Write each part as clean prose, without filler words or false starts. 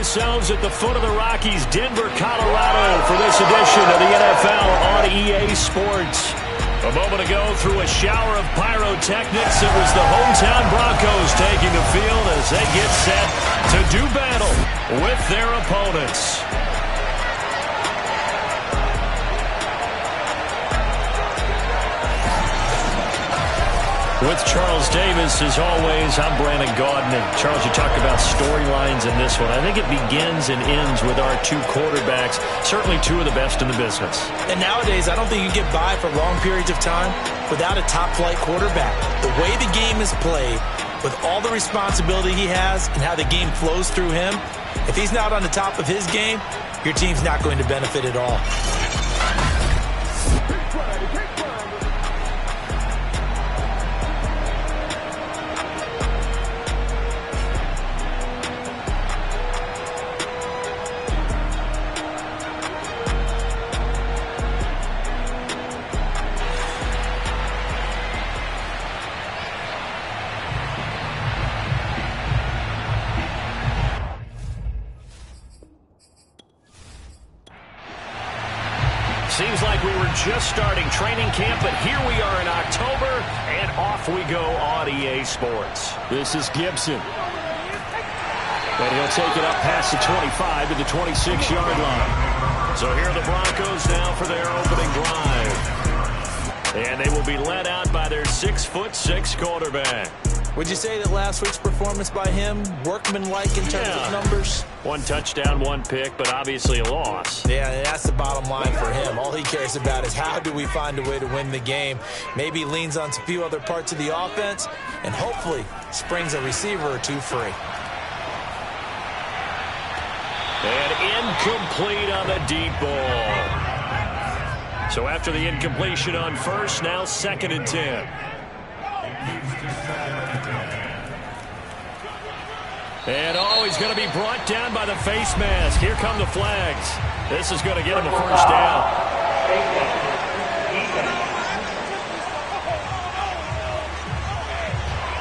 ourselves at the foot of the Rockies, Denver, Colorado, for this edition of the NFL on EA Sports. A moment ago, through a shower of pyrotechnics, it was the hometown Broncos taking the field as they get set to do battle with their opponents. With Charles Davis, as always, I'm Brandon Gaudin. Charles, you talked about storylines in this one. I think it begins and ends with our two quarterbacks, certainly two of the best in the business. And nowadays, I don't think you can get by for long periods of time without a top-flight quarterback. The way the game is played, with all the responsibility he has and how the game flows through him, if he's not on the top of his game, your team's not going to benefit at all. Seems like we were just starting training camp, but here we are in October, and off we go on EA Sports. This is Gibson. And he'll take it up past the 25 to the 26-yard line. So here are the Broncos now for their opening drive. And they will be led out by their 6'6" quarterback. Would you say that last week's performance by him, workmanlike in terms of numbers? One touchdown, one pick, but obviously a loss. Yeah, that's the bottom line for him. All he cares about is how do we find a way to win the game. Maybe leans on a few other parts of the offense, and hopefully springs a receiver or two free. And incomplete on the deep ball. So after the incompletion on first, now 2nd and 10. And he's going to be brought down by the face mask. Here come the flags. This is going to get him a first down.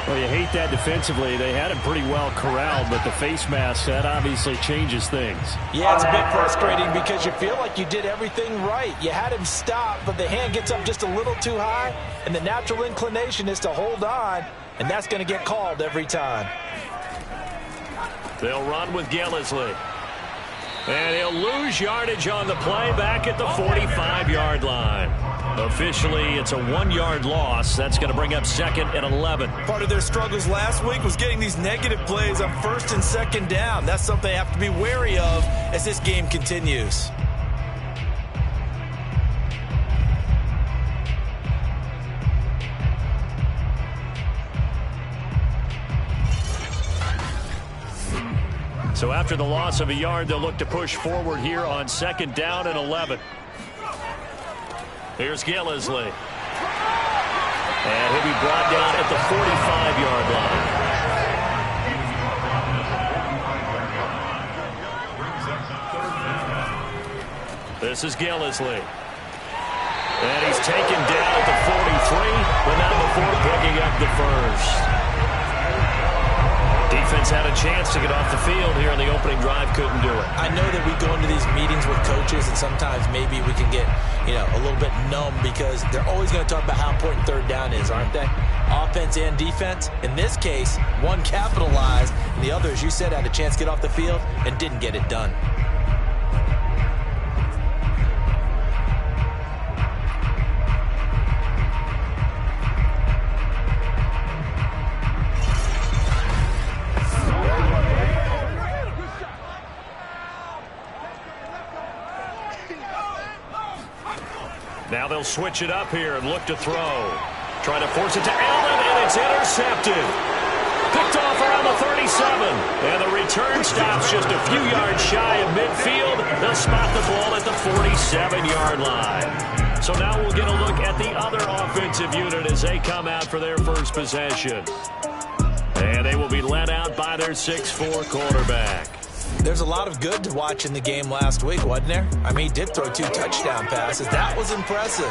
Well, you hate that defensively. They had him pretty well corralled, but the face mask, that obviously changes things. Yeah, it's a bit frustrating because you feel like you did everything right. You had him stop, but the hand gets up just a little too high, and the natural inclination is to hold on, and that's going to get called every time. They'll run with Gillisley. And he'll lose yardage on the play back at the 45-yard line. Officially, it's a 1-yard loss. That's going to bring up 2nd and 11. Part of their struggles last week was getting these negative plays on 1st and 2nd down. That's something they have to be wary of as this game continues. So after the loss of a yard, they'll look to push forward here on 2nd down and 11. Here's Gillisley. And he'll be brought down at the 45-yard line. This is Gillisley. And he's taken down at the 43, but not before picking up the first. Defense had a chance to get off the field here in the opening drive, couldn't do it. I know that we go into these meetings with coaches, and sometimes maybe we can get, a little bit numb because they're always going to talk about how important 3rd down is, aren't they? Offense and defense. In this case, one capitalized, and the other, as you said, had a chance to get off the field and didn't get it done. Now they'll switch it up here and look to throw. Try to force it to Allen, and it's intercepted. Picked off around the 37. And the return stops just a few yards shy of midfield. They'll spot the ball at the 47-yard line. So now we'll get a look at the other offensive unit as they come out for their first possession. And they will be led out by their 6'4" quarterback. There's a lot of good to watch in the game last week, wasn't there? I mean, he did throw 2 touchdown passes. That was impressive.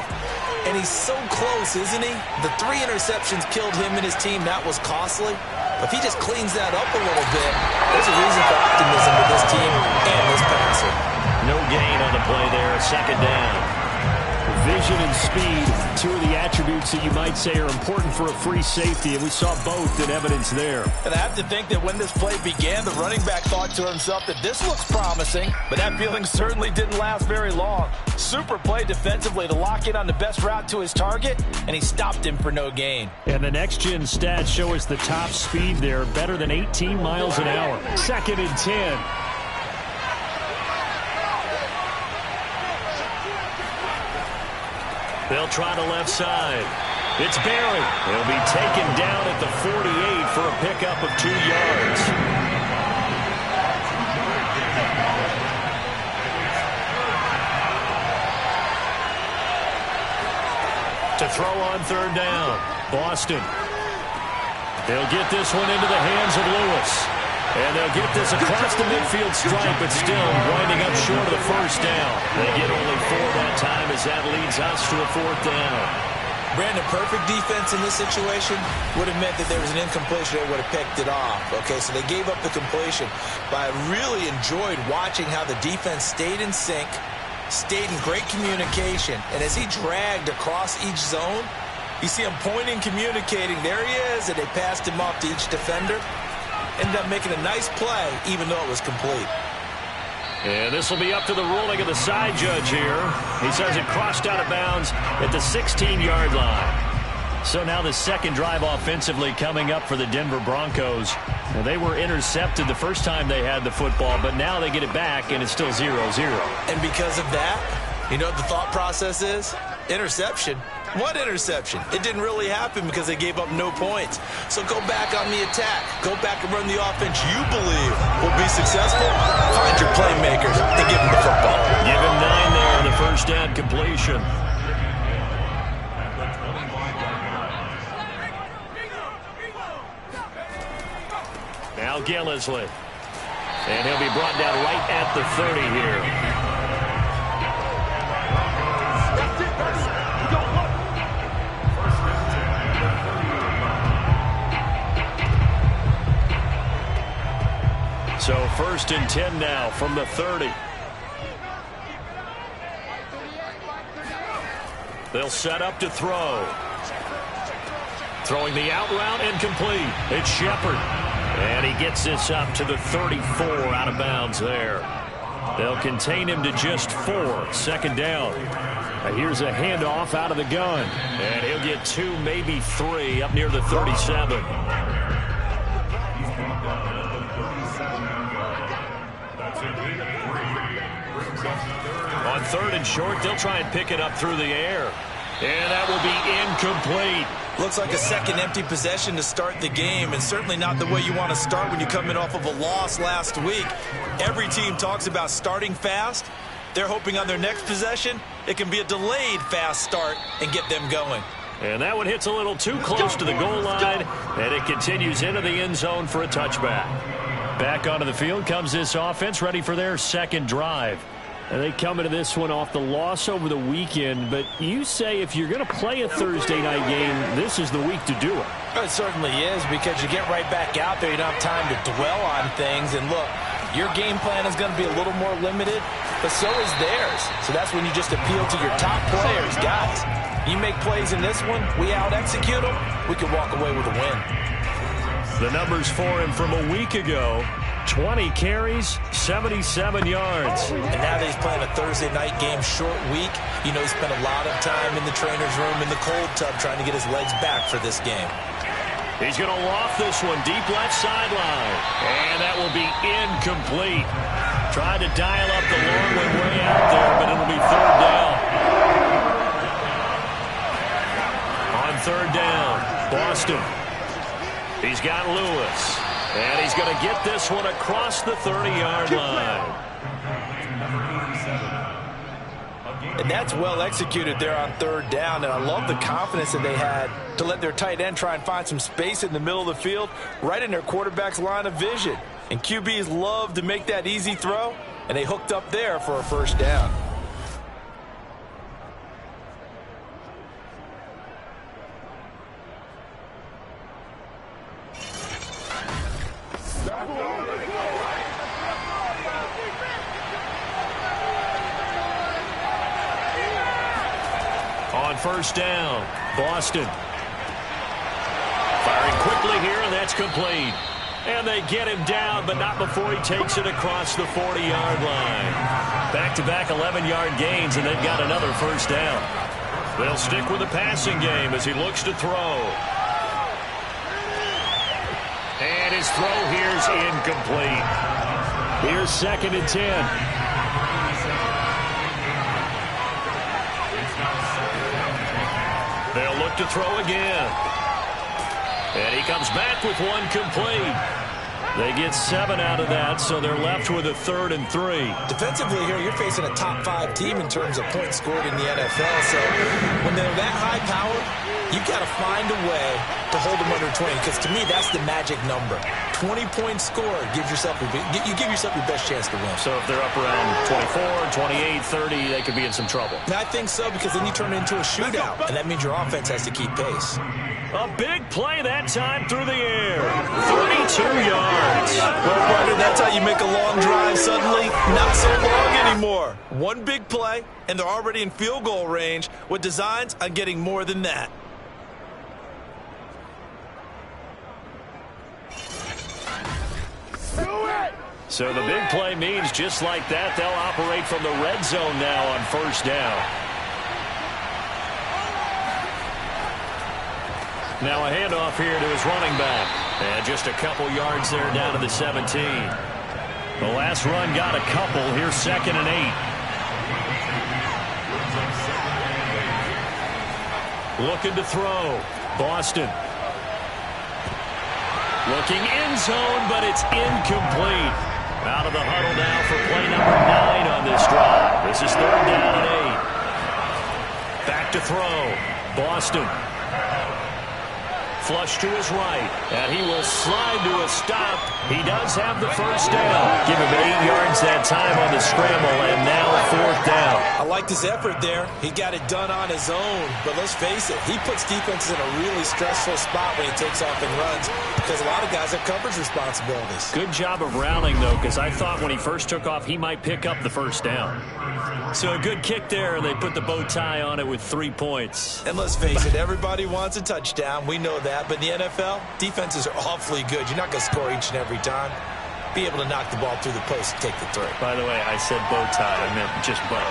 And he's so close, isn't he? The 3 interceptions killed him and his team. That was costly. If he just cleans that up a little bit, there's a reason for optimism with this team and this passer. No gain on the play there, second down. Vision and speed, two of the attributes that you might say are important for a free safety, and we saw both in evidence there. And I have to think that when this play began, the running back thought to himself that this looks promising, but that feeling certainly didn't last very long. Super play defensively to lock in on the best route to his target, and he stopped him for no gain. And the next-gen stats show us the top speed there, better than 18 miles an hour. 2nd and 10. They'll try the left side. It's Barry. He'll be taken down at the 48 for a pickup of 2 yards. To throw on 3rd down, Boston. They'll get this one into the hands of Lewis. And they'll get this across the midfield stripe, but still winding up short of the 1st down. They get only 4 that time as that leads us to a 4th down. Brandon, perfect defense in this situation would have meant that there was an incompletion. They would have picked it off. Okay, so they gave up the completion. But I really enjoyed watching how the defense stayed in sync, stayed in great communication. And as he dragged across each zone, you see him pointing, communicating. There he is, and they passed him off to each defender. Ended up making a nice play, even though it was complete. And this will be up to the ruling of the side judge here. He says it crossed out of bounds at the 16-yard line. So now the second drive offensively coming up for the Denver Broncos. Well, they were intercepted the first time they had the football, but now they get it back, and it's still 0-0. And because of that, you know what the thought process is? Interception. What interception? It didn't really happen because they gave up no points. So go back on the attack. Go back and run the offense you believe will be successful. Find your playmakers and give them the football. Give him 9 there on the 1st down completion. Now Gillisley. And he'll be brought down right at the 30 here. So 1st and 10 now from the 30. They'll set up to throw. Throwing the out route and complete. It's Shepard. And he gets this up to the 34 out of bounds there. They'll contain him to just 4. 2nd down. Here's a handoff out of the gun. And he'll get 2, maybe 3 up near the 37. On 3rd and short, they'll try and pick it up through the air. And that will be incomplete. Looks like a second empty possession to start the game, and certainly not the way you want to start when you're coming off of a loss last week. Every team talks about starting fast. They're hoping on their next possession, it can be a delayed fast start and get them going. And that one hits a little too close to the goal line, and it continues into the end zone for a touchback. Back onto the field comes this offense, ready for their 2nd drive. And they come into this one off the loss over the weekend, but you say if you're going to play a Thursday night game, this is the week to do it. It certainly is, because you get right back out there. You don't have time to dwell on things. And look, your game plan is going to be a little more limited, but so is theirs. So that's when you just appeal to your top players. Guys, you make plays in this one, we out-execute them, we can walk away with a win. The numbers for him from a week ago: 20 carries, 77 yards. And now that he's playing a Thursday night game, short week, you know he spent a lot of time in the trainer's room in the cold tub trying to get his legs back for this game. He's going to loft this one deep left sideline. And that will be incomplete. Tried to dial up the long one way out there, but it'll be 3rd down. On 3rd down, Boston. He's got Lewis. And he's going to get this one across the 30-yard line. And that's well executed there on 3rd down. And I love the confidence that they had to let their tight end try and find some space in the middle of the field, right in their quarterback's line of vision. And QBs love to make that easy throw, and they hooked up there for a 1st down. on first down. Boston. Firing quickly here, and that's complete. And they get him down, but not before he takes it across the 40-yard line. Back-to-back 11-yard gains, and they've got another first down. They'll stick with the passing game as he looks to throw. And his throw here's incomplete. Here's 2nd and 10. They'll look to throw again. And he comes back with one complete. They get 7 out of that, so they're left with a 3rd and 3. Defensively here, you're facing a top 5 team in terms of points scored in the NFL. So when they're that high power, you've got to find a way to hold them under 20. Because to me, that's the magic number. 20 points scored gives yourself you give yourself your best chance to win. So if they're up around 24, 28, 30, they could be in some trouble. And I think so, because then you turn it into a shootout, and that means your offense has to keep pace. A big play that time through the air. 32 yards. Well, Brandon, that's how you make a long drive suddenly not so long anymore. One big play, and they're already in field goal range with designs on getting more than that. So the big play means just like that, they'll operate from the red zone now on first down. Now a handoff here to his running back. And just a couple yards there down to the 17. The last run got a couple. Here's 2nd and 8. Looking to throw. Boston. Looking end zone, but it's incomplete. Out of the huddle now for play number 9 on this drive. This is 3rd down and 8. Back to throw. Boston. Flush to his right, and he will slide to a stop. He does have the first down. Give him 8 yards that time on the scramble, and now 4th down. I like his effort there. He got it done on his own, but let's face it, he puts defenses in a really stressful spot when he takes off and runs, because a lot of guys have coverage responsibilities. Good job of rounding, though, because I thought when he first took off, he might pick up the first down. So a good kick there, and they put the bow tie on it with 3 points. And let's face it, everybody wants a touchdown. We know that. But in the NFL, defenses are awfully good. You're not going to score each and every time. Be able to knock the ball through the post and take the throw. By the way, I said bow tie. I meant just bow.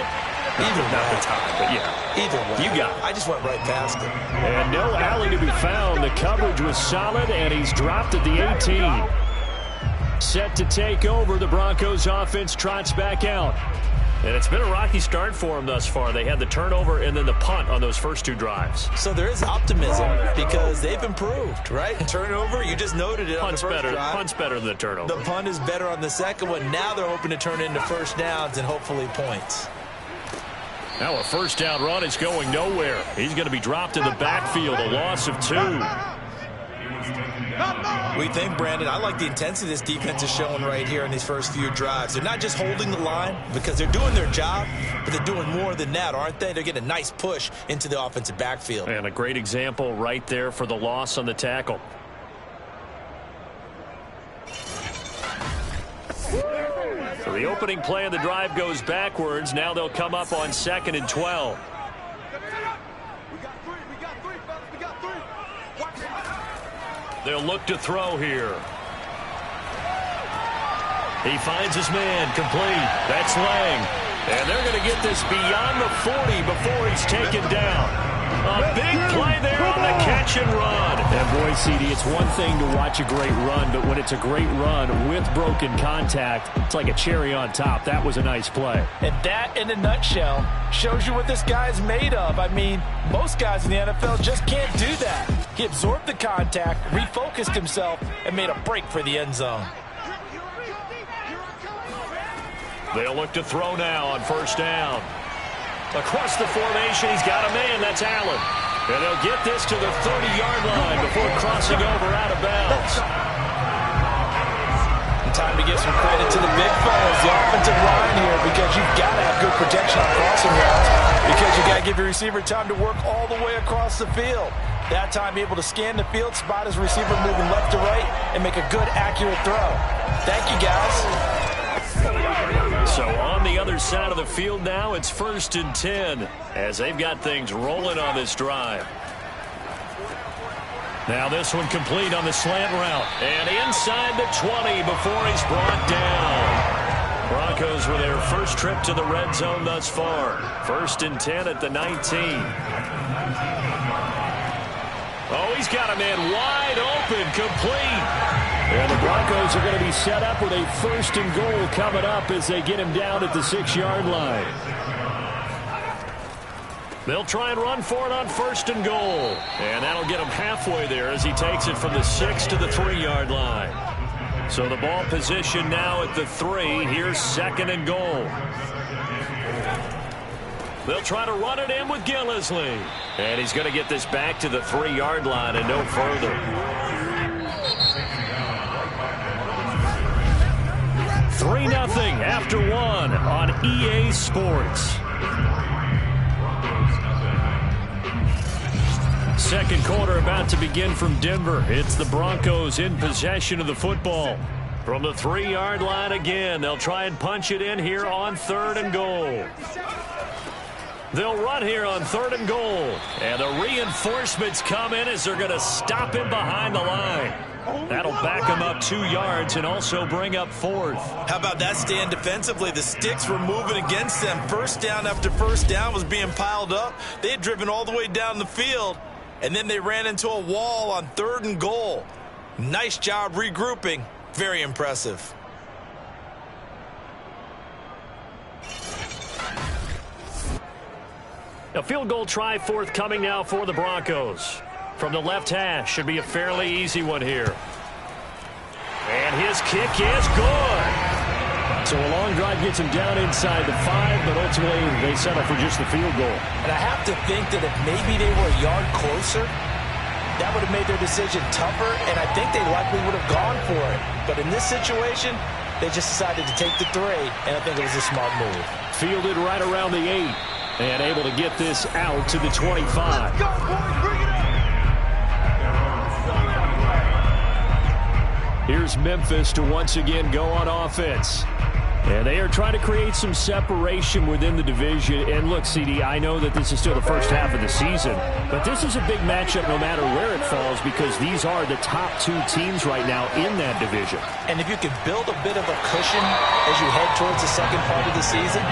Either not the tie, but yeah. Either way. You got it. I just went right past it. And no alley to be found. The coverage was solid, and he's dropped at the 18. Set to take over. The Broncos offense trots back out. And it's been a rocky start for them thus far. They had the turnover and then the punt on those first 2 drives. So there is optimism because they've improved, right? Turnover, you just noted it on the first drive. Punt's better than the turnover. The punt is better on the second one. Now they're hoping to turn into first downs and hopefully points. Now a first down run is going nowhere. He's going to be dropped in the backfield, a loss of 2. We think, Brandon, I like the intensity this defense is showing right here in these first few drives. They're not just holding the line because they're doing their job, but they're doing more than that, aren't they? They're getting a nice push into the offensive backfield. And a great example right there for the loss on the tackle. So the opening play of the drive goes backwards. Now they'll come up on 2nd and 12. They'll look to throw here. He finds his man, complete. That's Lang. And they're going to get this beyond the 40 before he's taken down. A big play there on the catch and run. And boy, CD, it's one thing to watch a great run, but when it's a great run with broken contact, it's like a cherry on top. That was a nice play. And that, in a nutshell, shows you what this guy is made of. I mean, most guys in the NFL just can't do that. He absorbed the contact, refocused himself, and made a break for the end zone. They'll look to throw now on first down. Across the formation, he's got a man. That's Allen. And they'll get this to the 30-yard line before crossing over out of bounds. And time to give some credit to the big fellas, the offensive line here, because you've got to have good protection on crossing routes, because you've got to give your receiver time to work all the way across the field. That time, be able to scan the field, spot his receiver moving left to right, and make a good, accurate throw. Thank you, guys. So on the other side of the field now, it's 1st and 10 as they've got things rolling on this drive. Now this one complete on the slant route. And inside the 20 before he's brought down. Broncos with their first trip to the red zone thus far. 1st and 10 at the 19. Oh, he's got a man wide open, complete. And the Broncos are going to be set up with a 1st and goal coming up as they get him down at the 6-yard line. They'll try and run for it on 1st and goal. And that'll get him halfway there as he takes it from the 6 to the 3-yard line. So the ball position now at the 3. Here's 2nd and goal. They'll try to run it in with Gillisley. And he's going to get this back to the 3-yard line and no further. 3-0 after 1 on EA Sports. Second quarter about to begin from Denver. It's the Broncos in possession of the football. From the 3-yard line again, they'll try and punch it in here on 3rd and goal. They'll run here on 3rd and goal. And the reinforcements come in as they're going to stop him behind the line. That'll back him up 2 yards and also bring up 4th. How about that stand defensively? The sticks were moving against them. First down after first down was being piled up. They had driven all the way down the field, and then they ran into a wall on 3rd and goal. Nice job regrouping. Very impressive. A field goal try forthcoming now for the Broncos. From the left hash, should be a fairly easy one here. And his kick is good. So a long drive gets him down inside the 5, but ultimately they settle for just the field goal. And I have to think that if maybe they were a yard closer, that would have made their decision tougher, and I think they likely would have gone for it. But in this situation, they just decided to take the 3, and I think it was a smart move. Fielded right around the 8, and able to get this out to the 25. Let's go, boys, bring it up. Here's Memphis to once again go on offense. And they are trying to create some separation within the division. And look, CD, I know that this is still the first half of the season, but this is a big matchup no matter where it falls because these are the top 2 teams right now in that division. And if you can build a bit of a cushion as you head towards the second part of the season,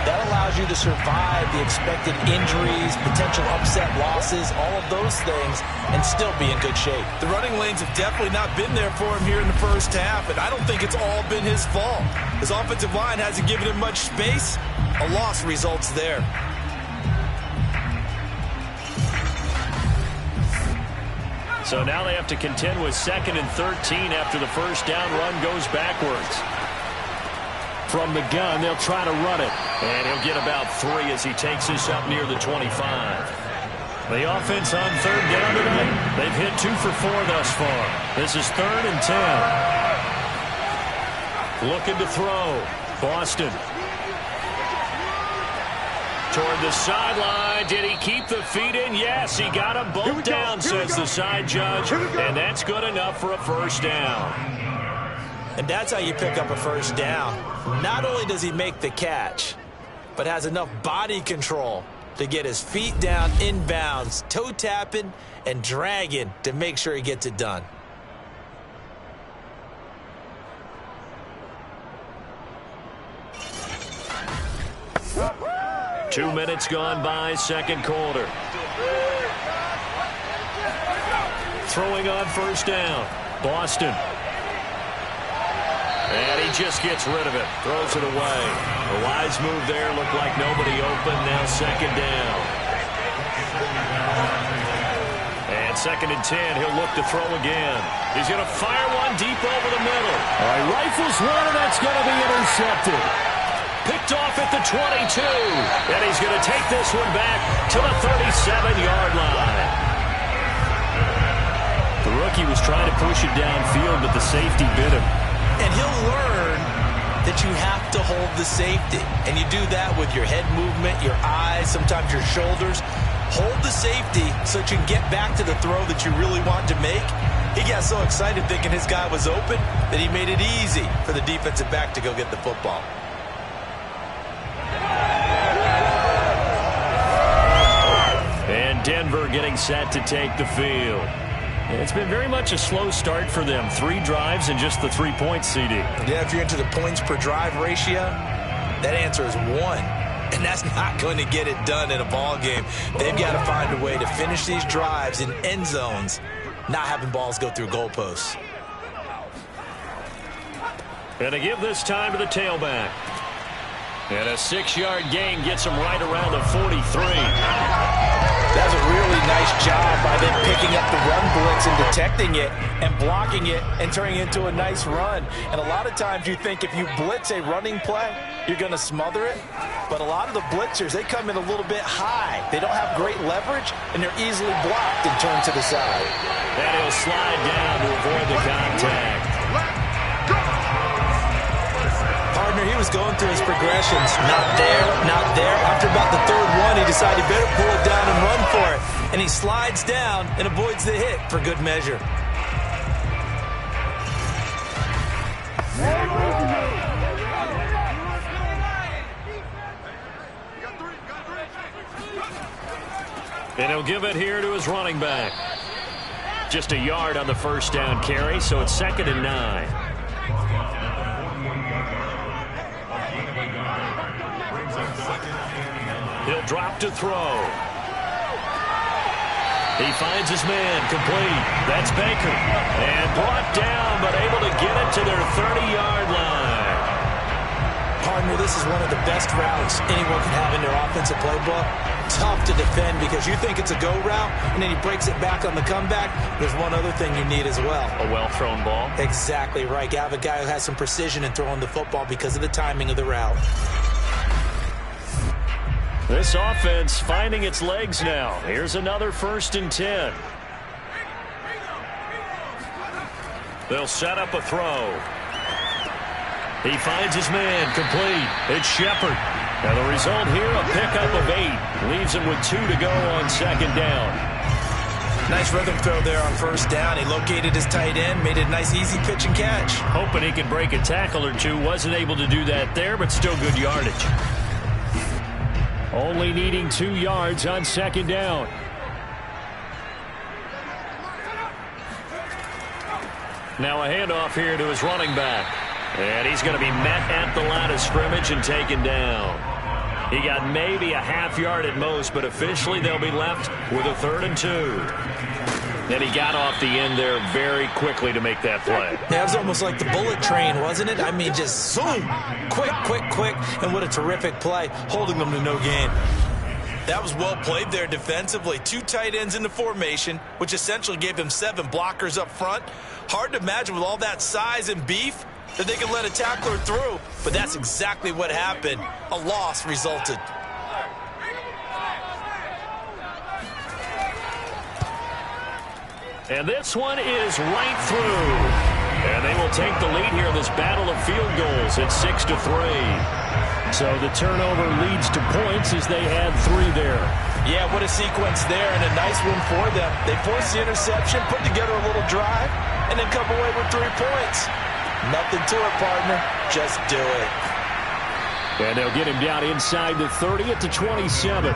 that allows you to survive the expected injuries, potential upset losses, all of those things, and still be in good shape. The running lanes have definitely not been there for him here in the first half, and I don't think it's all been his fault. His offensive line hasn't given him much space. A loss results there. So now they have to contend with 2nd and 13 after the first down run goes backwards. From the gun, they'll try to run it. And he'll get about 3 as he takes this up near the 25. The offense on 3rd down tonight, they've hit 2 for 4 thus far. This is 3rd and 10. Looking to throw. Boston. Toward the sideline. Did he keep the feet in? Yes, he got him both down, says the side judge. And that's good enough for a first down. And that's how you pick up a first down. Not only does he make the catch, but has enough body control to get his feet down inbounds, toe tapping and dragging to make sure he gets it done. Two minutes gone by, second quarter. Throwing on first down. Boston. And he just gets rid of it. Throws it away. A wise move there. Looked like nobody open. Now second down. And 2nd and 10. He'll look to throw again. He's going to fire one deep over the middle. All right, rifles one, and that's going to be intercepted. Picked off at the 22. And he's going to take this one back to the 37-yard line. The rookie was trying to push it downfield, but the safety bit him. And he'll learn that you have to hold the safety. And you do that with your head movement, your eyes, sometimes your shoulders. Hold the safety so that you can get back to the throw that you really want to make. He got so excited thinking his guy was open that he made it easy for the defensive back to go get the football. getting set to take the field. It's been very much a slow start for them. 3 drives and just the 3 points, CD. Yeah, if you're into the points per drive ratio, that answer is 1. And that's not going to get it done in a ball game. They've got to find a way to finish these drives in end zones, not having balls go through goalposts. And to give this time to the tailback. And a 6-yard gain gets him right around the 43. That's a really nice job by them picking up the run blitz and detecting it and blocking it and turning it into a nice run. And a lot of times you think if you blitz a running play, you're going to smother it. But a lot of the blitzers, they come in a little bit high. They don't have great leverage, and they're easily blocked and turned to the side. And he'll slide down to avoid the contact. Partner, he was going through his progressions. Not there, not there. After about the 3rd one, he decided he better pull it down and run for it. And he slides down and avoids the hit for good measure. And he'll give it here to his running back. Just a yard on the first down carry, so it's 2nd and 9. He'll drop to throw. He finds his man, complete. That's Baker. And brought down, but able to get it to their 30-yard line. Partner, this is one of the best routes anyone can have in their offensive playbook. Tough to defend because you think it's a go route, and then he breaks it back on the comeback. There's one other thing you need as well. A well-thrown ball. Exactly right. You have a guy who has some precision in throwing the football because of the timing of the route. This offense finding its legs now. Here's another 1st and 10. They'll set up a throw. He finds his man, complete. It's Shepard. And the result here, a pickup of 8. Leaves him with 2 to go on 2nd down. Nice rhythm throw there on 1st down. He located his tight end, made it a nice easy pitch and catch. Hoping he could break a tackle or 2. Wasn't able to do that there, but still good yardage. Only needing 2 yards on 2nd down. Now a handoff here to his running back. And he's going to be met at the line of scrimmage and taken down. He got maybe a half yard at most, but officially they'll be left with a 3rd and 2. And he got off the end there very quickly to make that play. Yeah, it was almost like the bullet train, wasn't it? I mean, just zoom, quick, quick, quick, and what a terrific play, holding them to no gain. That was well played there defensively. 2 tight ends in the formation, which essentially gave them 7 blockers up front. Hard to imagine with all that size and beef that they could let a tackler through, but that's exactly what happened. A loss resulted. And this one is right through. And they will take the lead here in this battle of field goals at 6-3. So the turnover leads to points as they had 3 there. Yeah, what a sequence there, and a nice one for them. They forced the interception, put together a little drive, and then come away with 3 points. Nothing to it, partner. Just do it. And they'll get him down inside the 30 at the 27.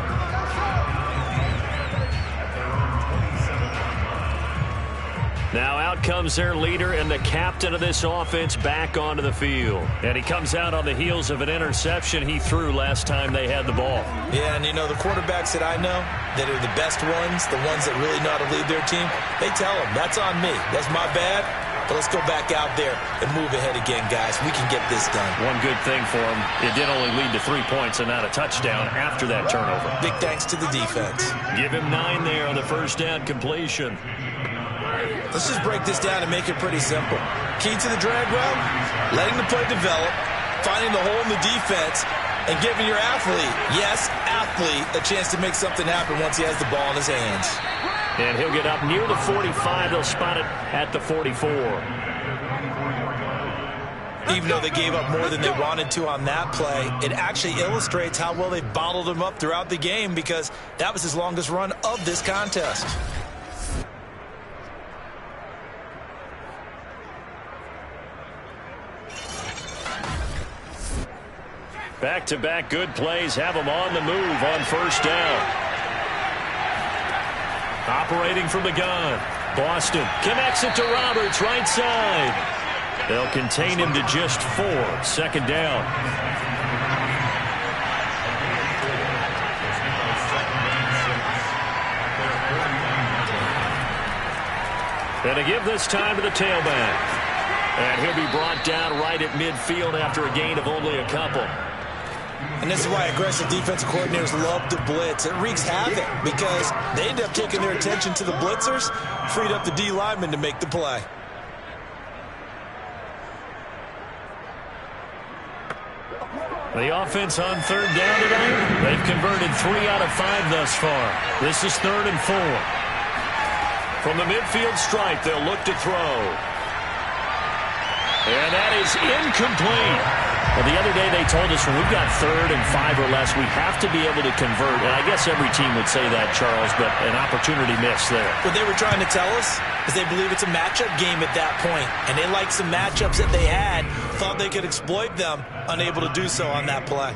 Now out comes their leader and the captain of this offense back onto the field. And he comes out on the heels of an interception he threw last time they had the ball. Yeah, and you know, the quarterbacks that I know that are the best ones, the ones that really know how to lead their team, they tell them, that's on me. That's my bad. But let's go back out there and move ahead again, guys. We can get this done. One good thing for them, it did only lead to 3 points and not a touchdown after that turnover. Big thanks to the defense. Give him 9 there on the first down completion. Let's just break this down and make it pretty simple. Key to the drag route, letting the play develop, finding the hole in the defense, and giving your athlete, yes, athlete, a chance to make something happen once he has the ball in his hands. And he'll get up near the 45. They'll spot it at the 44. Even though they gave up more than they wanted to on that play, it actually illustrates how well they bottled him up throughout the game because that was his longest run of this contest. Back-to-back good plays have them on the move on first down. Operating from the gun. Boston connects it to Roberts, right side. They'll contain him to just 4. 2nd down. And to give this time to the tailback. And he'll be brought down right at midfield after a gain of only a couple. And this is why aggressive defensive coordinators love to blitz. It wreaks havoc because they end up taking their attention to the blitzers, freed up the D lineman to make the play. The offense on 3rd down tonight. They've converted 3 out of 5 thus far. This is 3rd and 4. From the midfield stripe, they'll look to throw. And that is incomplete. Well, the other day they told us when we've got 3rd and 5 or less, we have to be able to convert. And I guess every team would say that, Charles, but an opportunity missed there. What they were trying to tell us is they believe it's a matchup game at that point. And they liked some matchups that they had, thought they could exploit them, unable to do so on that play.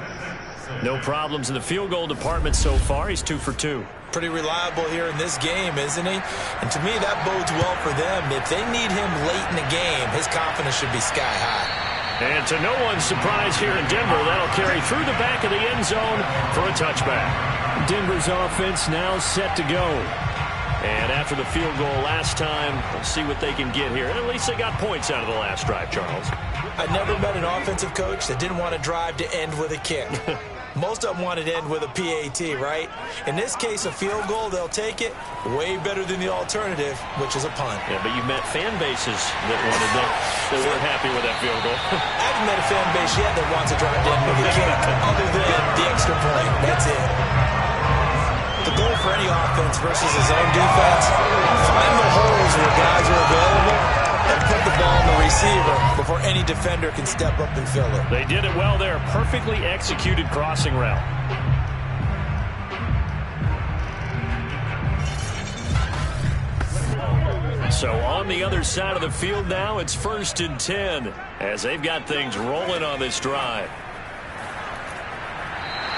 No problems in the field goal department so far. He's 2 for 2. Pretty reliable here in this game, isn't he? And to me, that bodes well for them. If they need him late in the game, his confidence should be sky high. And to no one's surprise here in Denver, that'll carry through the back of the end zone for a touchback. Denver's offense now set to go. And after the field goal last time, we'll see what they can get here. At least they got points out of the last drive, Charles. I never met an offensive coach that didn't want to drive to end with a kick. Most of them wanted to end with a PAT, right? In this case, a field goal, they'll take it. Way better than the alternative, which is a punt. Yeah, but you met fan bases that wanted that. They weren't happy with that field goal. I haven't met a fan base yet that wants to drive to end with a kick, other than the extra point. That's it. The goal for any offense versus his own defense, find the holes where guys are available and put the ball on the receiver before any defender can step up and fill it. They did it well there. Perfectly executed crossing route. So on the other side of the field now, it's 1st and 10 as they've got things rolling on this drive.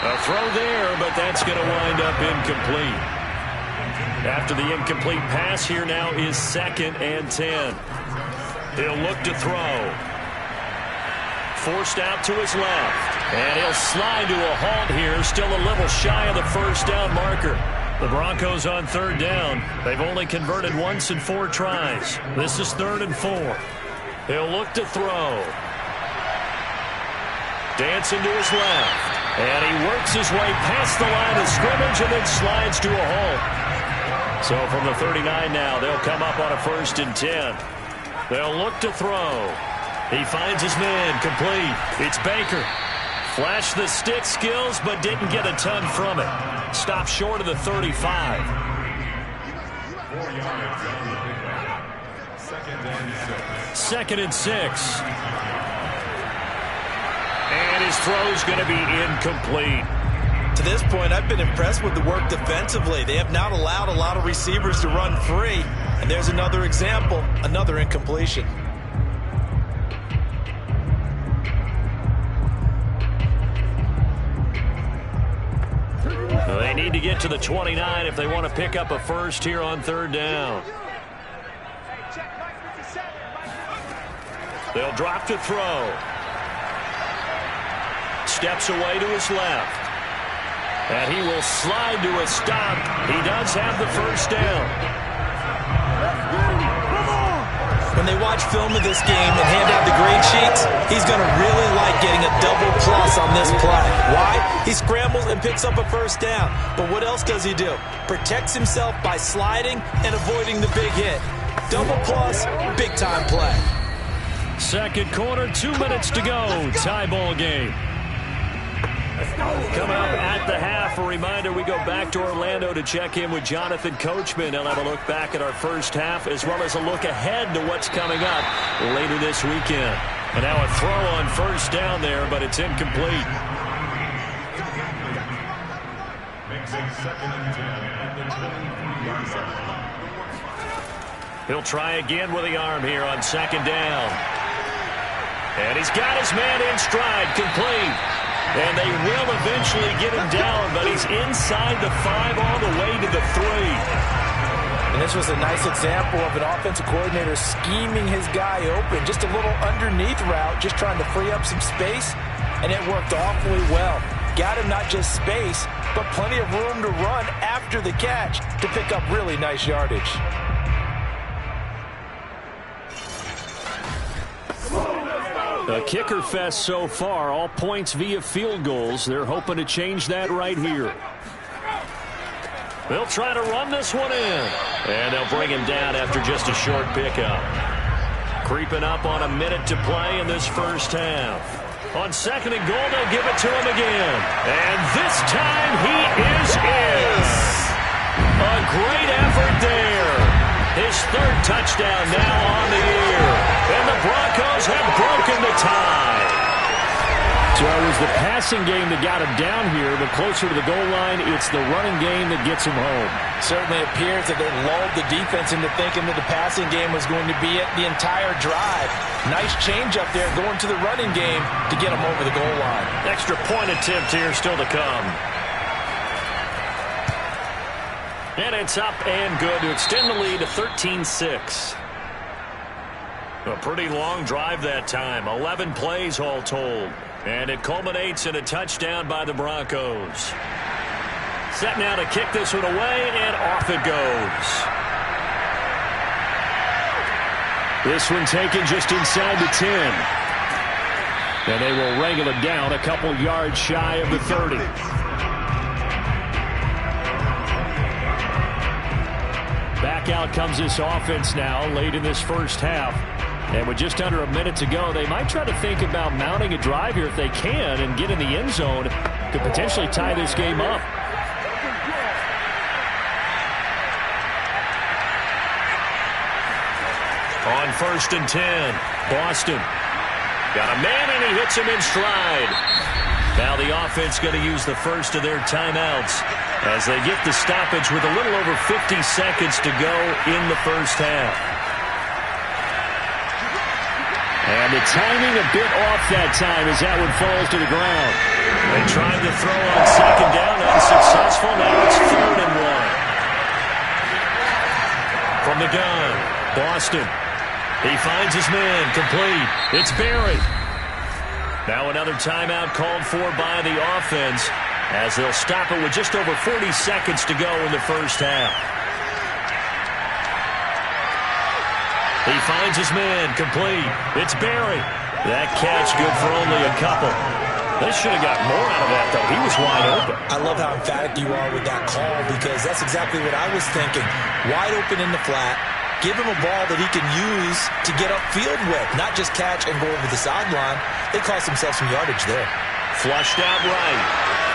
A throw there, but that's going to wind up incomplete. After the incomplete pass, here now is 2nd and 10. He'll look to throw. Forced out to his left. And he'll slide to a halt here, still a little shy of the 1st down marker. The Broncos on 3rd down. They've only converted once in 4 tries. This is 3rd and 4. He'll look to throw. Dancing to his left. And he works his way past the line of scrimmage and then slides to a halt. So from the 39 now, they'll come up on a 1st and 10. They'll look to throw. He finds his man, complete. It's Baker. Flashed the stick skills, but didn't get a ton from it. Stopped short of the 35. 2nd and 6. And his throw's going to be incomplete. To this point, I've been impressed with the work defensively. They have not allowed a lot of receivers to run free. And there's another example, another incompletion. Well, they need to get to the 29 if they want to pick up a first here on 3rd down. They'll drop to throw. Steps away to his left. And he will slide to a stop. He does have the 1st down. When they watch film of this game and hand out the grade sheets, he's going to really like getting a double plus on this play. Why? He scrambles and picks up a 1st down. But what else does he do? Protects himself by sliding and avoiding the big hit. Double plus, big-time play. 2nd quarter, 2 minutes to go. Tie ball game. Coming up at the half, a reminder, we go back to Orlando to check in with Jonathan Coachman. He'll have a look back at our first half as well as a look ahead to what's coming up later this weekend. And now a throw on 1st down there, but it's incomplete. He'll try again with the arm here on 2nd down. And he's got his man in stride, complete. And they will eventually get him down, but he's inside the 5 all the way to the 3. And this was a nice example of an offensive coordinator scheming his guy open. Just a little underneath route, just trying to free up some space, and it worked awfully well. Got him not just space, but plenty of room to run after the catch to pick up really nice yardage. A kicker fest so far, all points via field goals. They're hoping to change that right here. They'll try to run this one in. And they'll bring him down after just a short pickup. Creeping up on a minute to play in this first half. On 2nd and goal, they'll give it to him again. And this time he is in. A great effort there. His 3rd touchdown now on the year. And the Broncos have broken the tie. So it was the passing game that got him down here, but closer to the goal line, it's the running game that gets him home. Certainly appears that they lulled the defense into thinking that the passing game was going to be it the entire drive. Nice change up there going to the running game to get him over the goal line. Extra point attempt here still to come. And it's up and good to extend the lead to 13-6. A pretty long drive that time. 11 plays all told. And it culminates in a touchdown by the Broncos. Set now to kick this one away, and off it goes. This one taken just inside the 10. And they will wrangle it down a couple yards shy of the 30. Back out comes this offense now late in this first half. And with just under a minute to go, they might try to think about mounting a drive here if they can and get in the end zone to potentially tie this game up. On 1st and 10, Boston. Got a man, and he hits him in stride. Now the offense going to use the first of their timeouts as they get the stoppage with a little over 50 seconds to go in the first half. And the timing a bit off that time as that one falls to the ground. They tried to throw on 2nd down, unsuccessful. Now it's 3rd and 1. From the gun, Boston. He finds his man, complete. It's Barry. Now another timeout called for by the offense as they'll stop it with just over 40 seconds to go in the first half. He finds his man, complete. It's Barry. That catch good for only a couple. They should have got more out of that, though. He was wide open. I love how emphatic you are with that call because that's exactly what I was thinking. Wide open in the flat. Give him a ball that he can use to get upfield with, not just catch and go over the sideline. They cost themselves some yardage there. Flushed out right.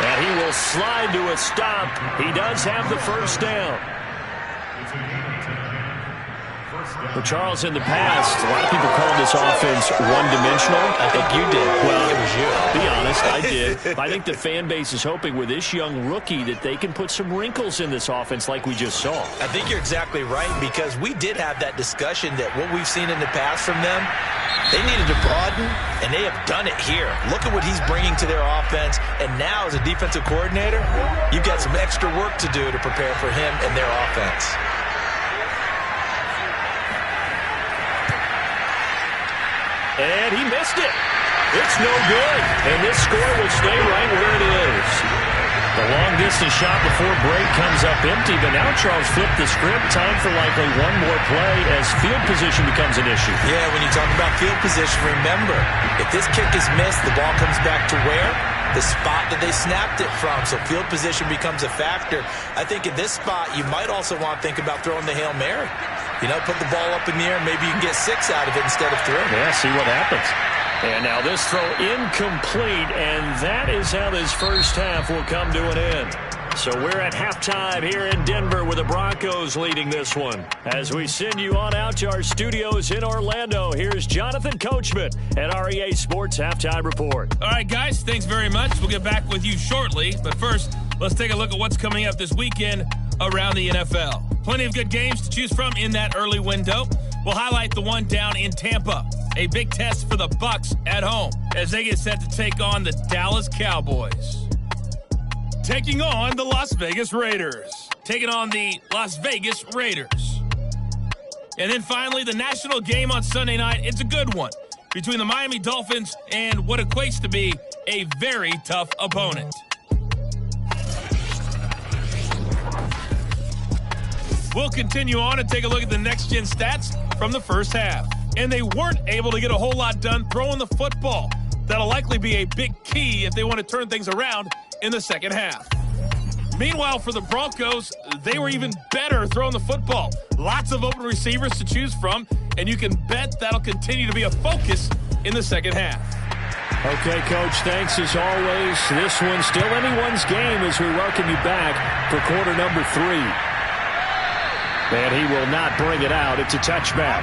And he will slide to a stop. He does have the first down. Well, Charles, in the past, a lot of people called this offense one-dimensional. I think you did. Well, it was you. Be honest, I did. I think the fan base is hoping with this young rookie that they can put some wrinkles in this offense like we just saw. I think you're exactly right because we did have that discussion that what we've seen in the past from them, they needed to broaden, and they have done it here. Look at what he's bringing to their offense, and now as a defensive coordinator, you've got some extra work to do to prepare for him and their offense. And he missed it. It's no good. And this score will stay right where it is. The long-distance shot before break comes up empty, but now Charles flipped the script. Time for likely one more play as field position becomes an issue. Yeah, when you talk about field position, remember, if this kick is missed, the ball comes back to where? The spot that they snapped it from. So field position becomes a factor. I think in this spot, you might also want to think about throwing the Hail Mary. You know, put the ball up in the air. Maybe you can get 6 out of it instead of 3. Yeah, see what happens. And now this throw incomplete, and that is how this first half will come to an end. So we're at halftime here in Denver with the Broncos leading this one. As we send you on out to our studios in Orlando, here's Jonathan Coachman at REA Sports Halftime Report. All right, guys, thanks very much. We'll get back with you shortly. But first, let's take a look at what's coming up this weekend around the NFL. Plenty of good games to choose from in that early window. We'll highlight the one down in Tampa. a big test for the Bucs at home as they get set to take on the Dallas Cowboys. Taking on the Las Vegas Raiders. Taking on the Las Vegas Raiders. And then finally, the national game on Sunday night. It's a good one between the Miami Dolphins and what equates to be a very tough opponent. We'll continue on and take a look at the next-gen stats from the first half. And they weren't able to get a whole lot done throwing the football. That'll likely be a big key if they want to turn things around in the second half. Meanwhile, for the Broncos, they were even better throwing the football. Lots of open receivers to choose from, and you can bet that'll continue to be a focus in the second half. Okay, Coach, thanks as always. This one's still anyone's game as we welcome you back for quarter number 3. And he will not bring it out. It's a touchback.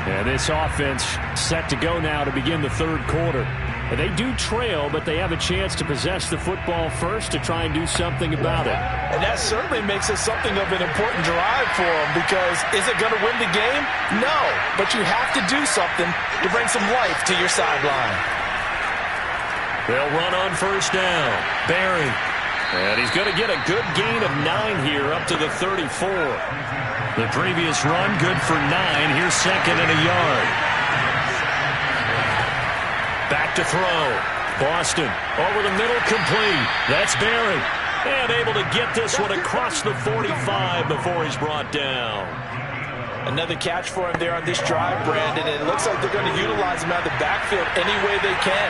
And this offense set to go now to begin the third quarter. And they do trail, but they have a chance to possess the football first to try and do something about it. And that certainly makes it something of an important drive for them, because is it going to win the game? No, but you have to do something to bring some life to your sideline. They'll run on first down. Barry. And he's going to get a good gain of 9 here up to the 34. The previous run good for 9. Here's second and a yard. Back to throw. Boston over the middle, complete. That's Barry. And able to get this one across the 45 before he's brought down. Another catch for him there on this drive, Brandon. And it looks like they're going to utilize him out of the backfield any way they can.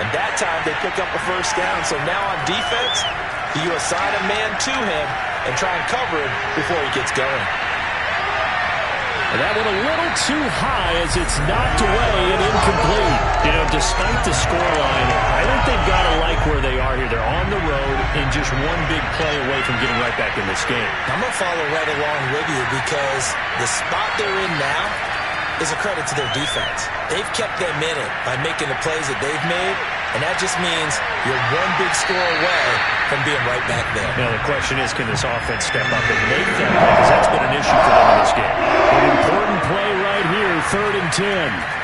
And that time they pick up a first down. So now on defense, you assign a man to him and try and cover him before he gets going. And that one a little too high as it's knocked away and incomplete. You know, despite the scoreline, I think they've got to like where they are here. They're on the road and just one big play away from getting right back in this game. I'm going to follow right along with you, because the spot they're in now is a credit to their defense. They've kept them in it by making the plays that they've made, and that just means you're one big score away from being right back there. Now the question is, can this offense step up and make that play? Because that's been an issue for them in this game. An important play right here, 3rd and 10.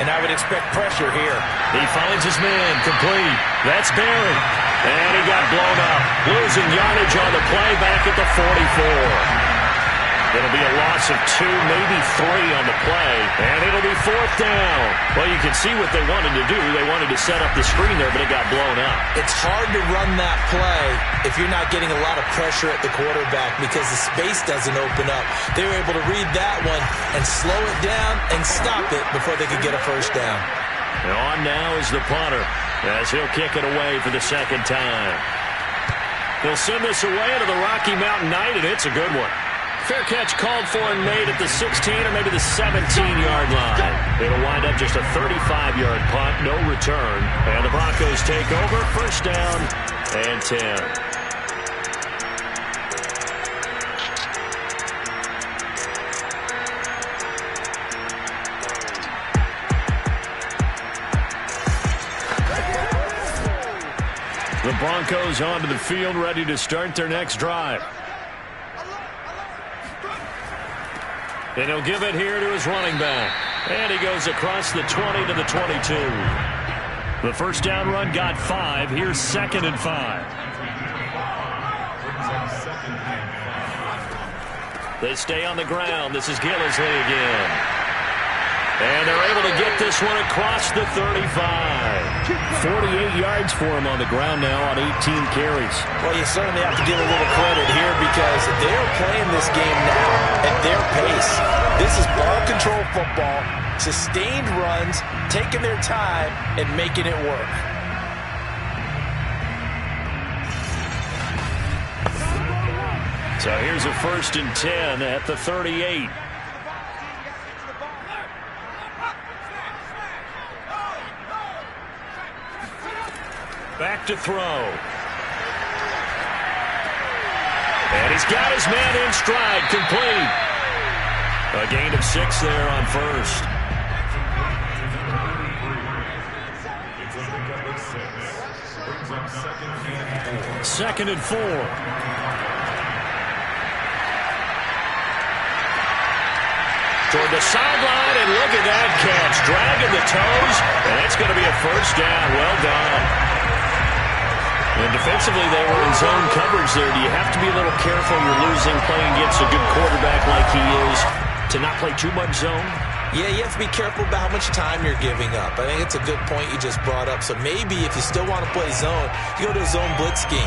And I would expect pressure here. He finds his man, complete. That's Barry. And he got blown up. Losing yardage on the play back at the 44. It'll be a loss of 2, maybe 3 on the play, and it'll be 4th down. Well, you can see what they wanted to do. They wanted to set up the screen there, but it got blown up. It's hard to run that play if you're not getting a lot of pressure at the quarterback, because the space doesn't open up. They were able to read that one and slow it down and stop it before they could get a first down. And on now is the punter as he'll kick it away for the second time. He'll send this away to the Rocky Mountain Knight, and it's a good one. Fair catch called for and made at the 16 or maybe the 17-yard line. It'll wind up just a 35-yard punt, no return. And the Broncos take over, first down and 10. The Broncos onto the field, ready to start their next drive. And he'll give it here to his running back. And he goes across the 20 to the 22. The first down run got 5. Here's 2nd and 5. They stay on the ground. This is Gillisley again. And they're able to get this one across the 35. 48 yards for him on the ground now on 18 carries. Well, you certainly have to give a little credit here, because they're playing this game now at their pace. This is ball control football, sustained runs, taking their time and making it work. So here's a 1st and 10 at the 38. Back to throw. And he's got his man in stride, complete. A gain of 6 there on first. Second and 4. toward the sideline, and look at that catch. Dragging the toes, and it's going to be a first down. Well done. And defensively, they were in zone coverage there. Do you have to be a little careful? You're losing playing against a good quarterback like he is to not play too much zone? Yeah, you have to be careful about how much time you're giving up. I think it's a good point you just brought up. So maybe if you still want to play zone, you go to a zone blitz scheme.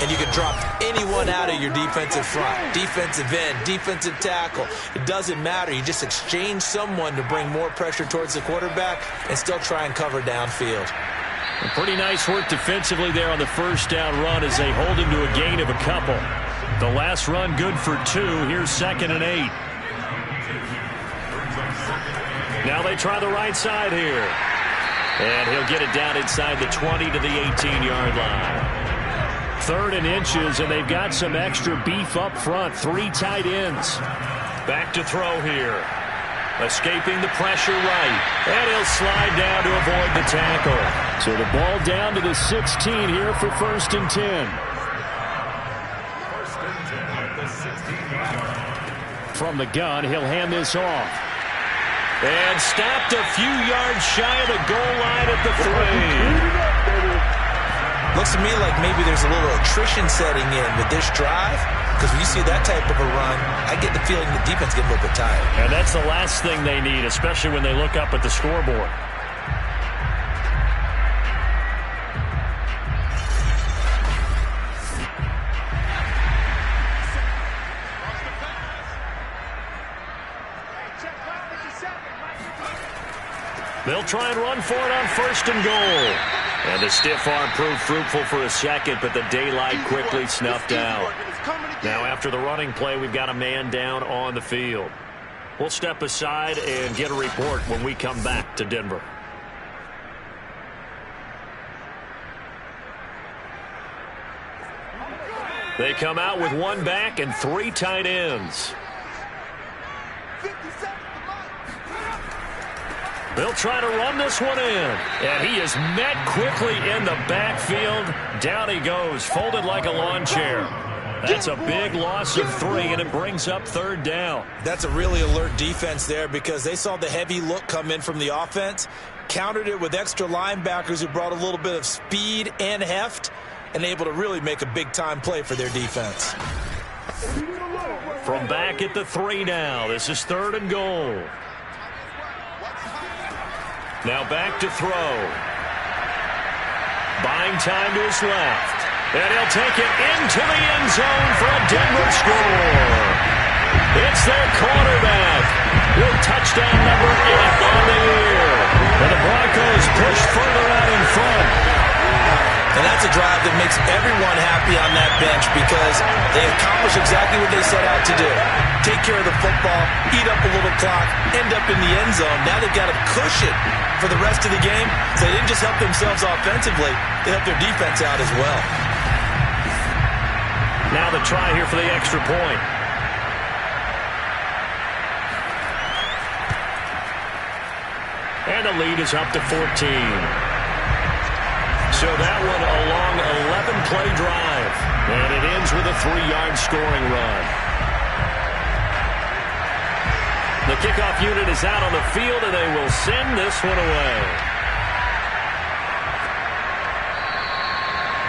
And you can drop anyone out of your defensive front. Defensive end, defensive tackle. It doesn't matter. You just exchange someone to bring more pressure towards the quarterback and still try and cover downfield. Pretty nice work defensively there on the first down run as they hold him to a gain of a couple. The last run good for 2. Here's 2nd and 8. Now they try the right side here. And he'll get it down inside the 20 to the 18-yard line. 3rd and inches, and they've got some extra beef up front. 3 tight ends. Back to throw here. Escaping the pressure right. And he'll slide down to avoid the tackle. So the ball down to the 16 here for 1st and 10. From the gun, he'll hand this off. And stopped a few yards shy of the goal line at the 3. Looks to me like maybe there's a little attrition setting in with this drive. Because when you see that type of a run, I get the feeling the defense gets a little bit tired. And that's the last thing they need, especially when they look up at the scoreboard. They'll try and run for it on 1st and goal. And the stiff arm proved fruitful for a second, but the daylight quickly snuffed out. Now after the running play, we've got a man down on the field. We'll step aside and get a report when we come back to Denver. They come out with 1 back and 3 tight ends. They'll try to run this one in. And he is met quickly in the backfield. Down he goes, folded like a lawn chair. That's a big loss of 3, and it brings up 3rd down. That's a really alert defense there because they saw the heavy look come in from the offense, countered it with extra linebackers who brought a little bit of speed and heft, and able to really make a big-time play for their defense. From back at the 3 now. This is 3rd and goal. Now back to throw. Buying time to his left. And he'll take it into the end zone for a Denver score. It's their quarterback with touchdown number 8 on the year. And the Broncos push further out in front. And that's a drive that makes everyone happy on that bench because they accomplish exactly what they set out to do. Take care of the football, eat up a little clock, end up in the end zone. Now they've got a cushion for the rest of the game. So they didn't just help themselves offensively, they helped their defense out as well. Now the try here for the extra point. And the lead is up to 14. So that one a long 11-play drive. And it ends with a 3-yard scoring run. The kickoff unit is out on the field, and they will send this one away.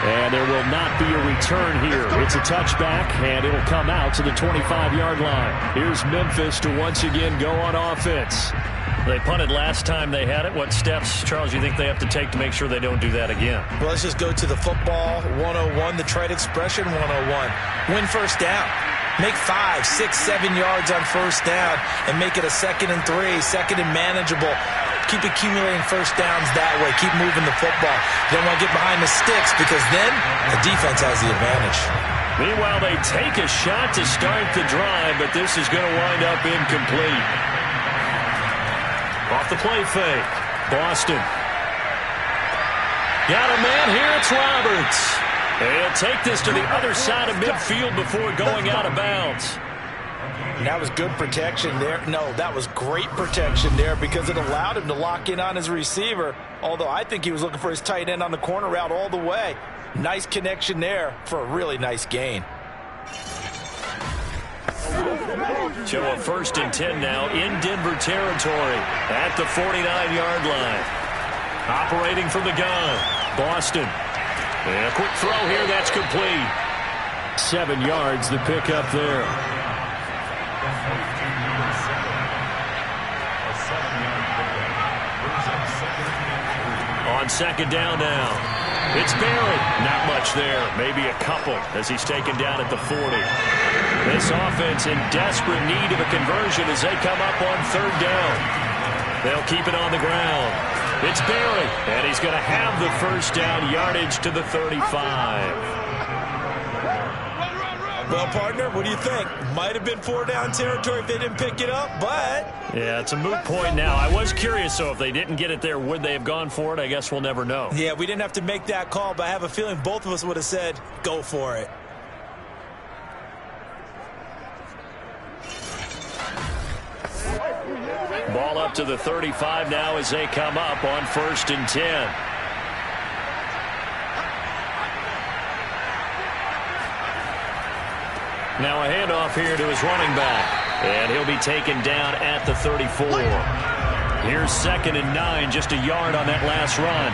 And there will not be a return here. It's a touchback, and it'll come out to the 25-yard line. Here's Memphis to once again go on offense. They punted last time they had it. What steps, Charles, you think they have to take to make sure they don't do that again? Well, let's just go to the football 101, the trade expression 101. Win first down. Make 5, 6, 7 yards on first down and make it a 2nd and 3, 2nd and manageable. Keep accumulating first downs that way. Keep moving the football. You don't want to get behind the sticks because then the defense has the advantage. Meanwhile, they take a shot to start the drive, but this is going to wind up incomplete. Off the play fake. Boston. Got a man here. It's Roberts. And he'll take this to the other side of midfield before going out of bounds. And that was good protection there. No, that was great protection there because it allowed him to lock in on his receiver. Although I think he was looking for his tight end on the corner route all the way. Nice connection there for a really nice gain. So a 1st and 10 now in Denver territory at the 49-yard line. Operating from the gun, Boston. And a quick throw here, that's complete. 7 yards, the pickup there. On 2nd down now. It's Barry. Not much there. Maybe a couple as he's taken down at the 40. This offense in desperate need of a conversion as they come up on 3rd down. They'll keep it on the ground. It's Barry, and he's going to have the 1st down, yardage to the 35. Well, partner, what do you think? Might have been 4-down territory if they didn't pick it up, but... Yeah, it's a moot point now. I was curious, so if they didn't get it there, would they have gone for it? I guess we'll never know. Yeah, we didn't have to make that call, but I have a feeling both of us would have said, go for it. Ball up to the 35 now as they come up on 1st and 10. Now a handoff here to his running back. And he'll be taken down at the 34. Here's 2nd and 9, just a yard on that last run.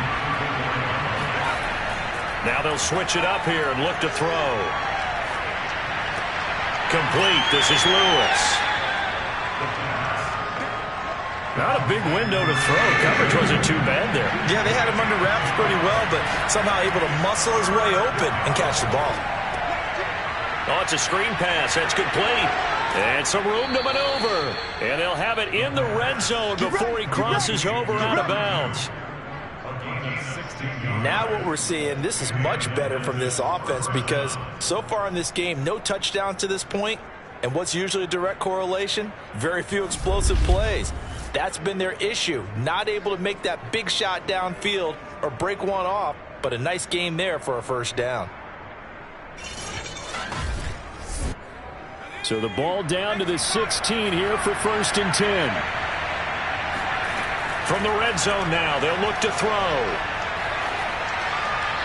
Now they'll switch it up here and look to throw. Complete. This is Lewis. Not a big window to throw. Coverage wasn't too bad there. Yeah, they had him under wraps pretty well, but somehow able to muscle his way open and catch the ball. Oh, it's a screen pass. That's complete. And some room to maneuver. And they'll have it in the red zone before he crosses over out of bounds. Now what we're seeing, this is much better from this offense because so far in this game, no touchdowns to this point. And what's usually a direct correlation? Very few explosive plays. That's been their issue. Not able to make that big shot downfield or break one off, but a nice game there for a 1st down. So the ball down to the 16 here for 1st and 10. From the red zone now, they'll look to throw.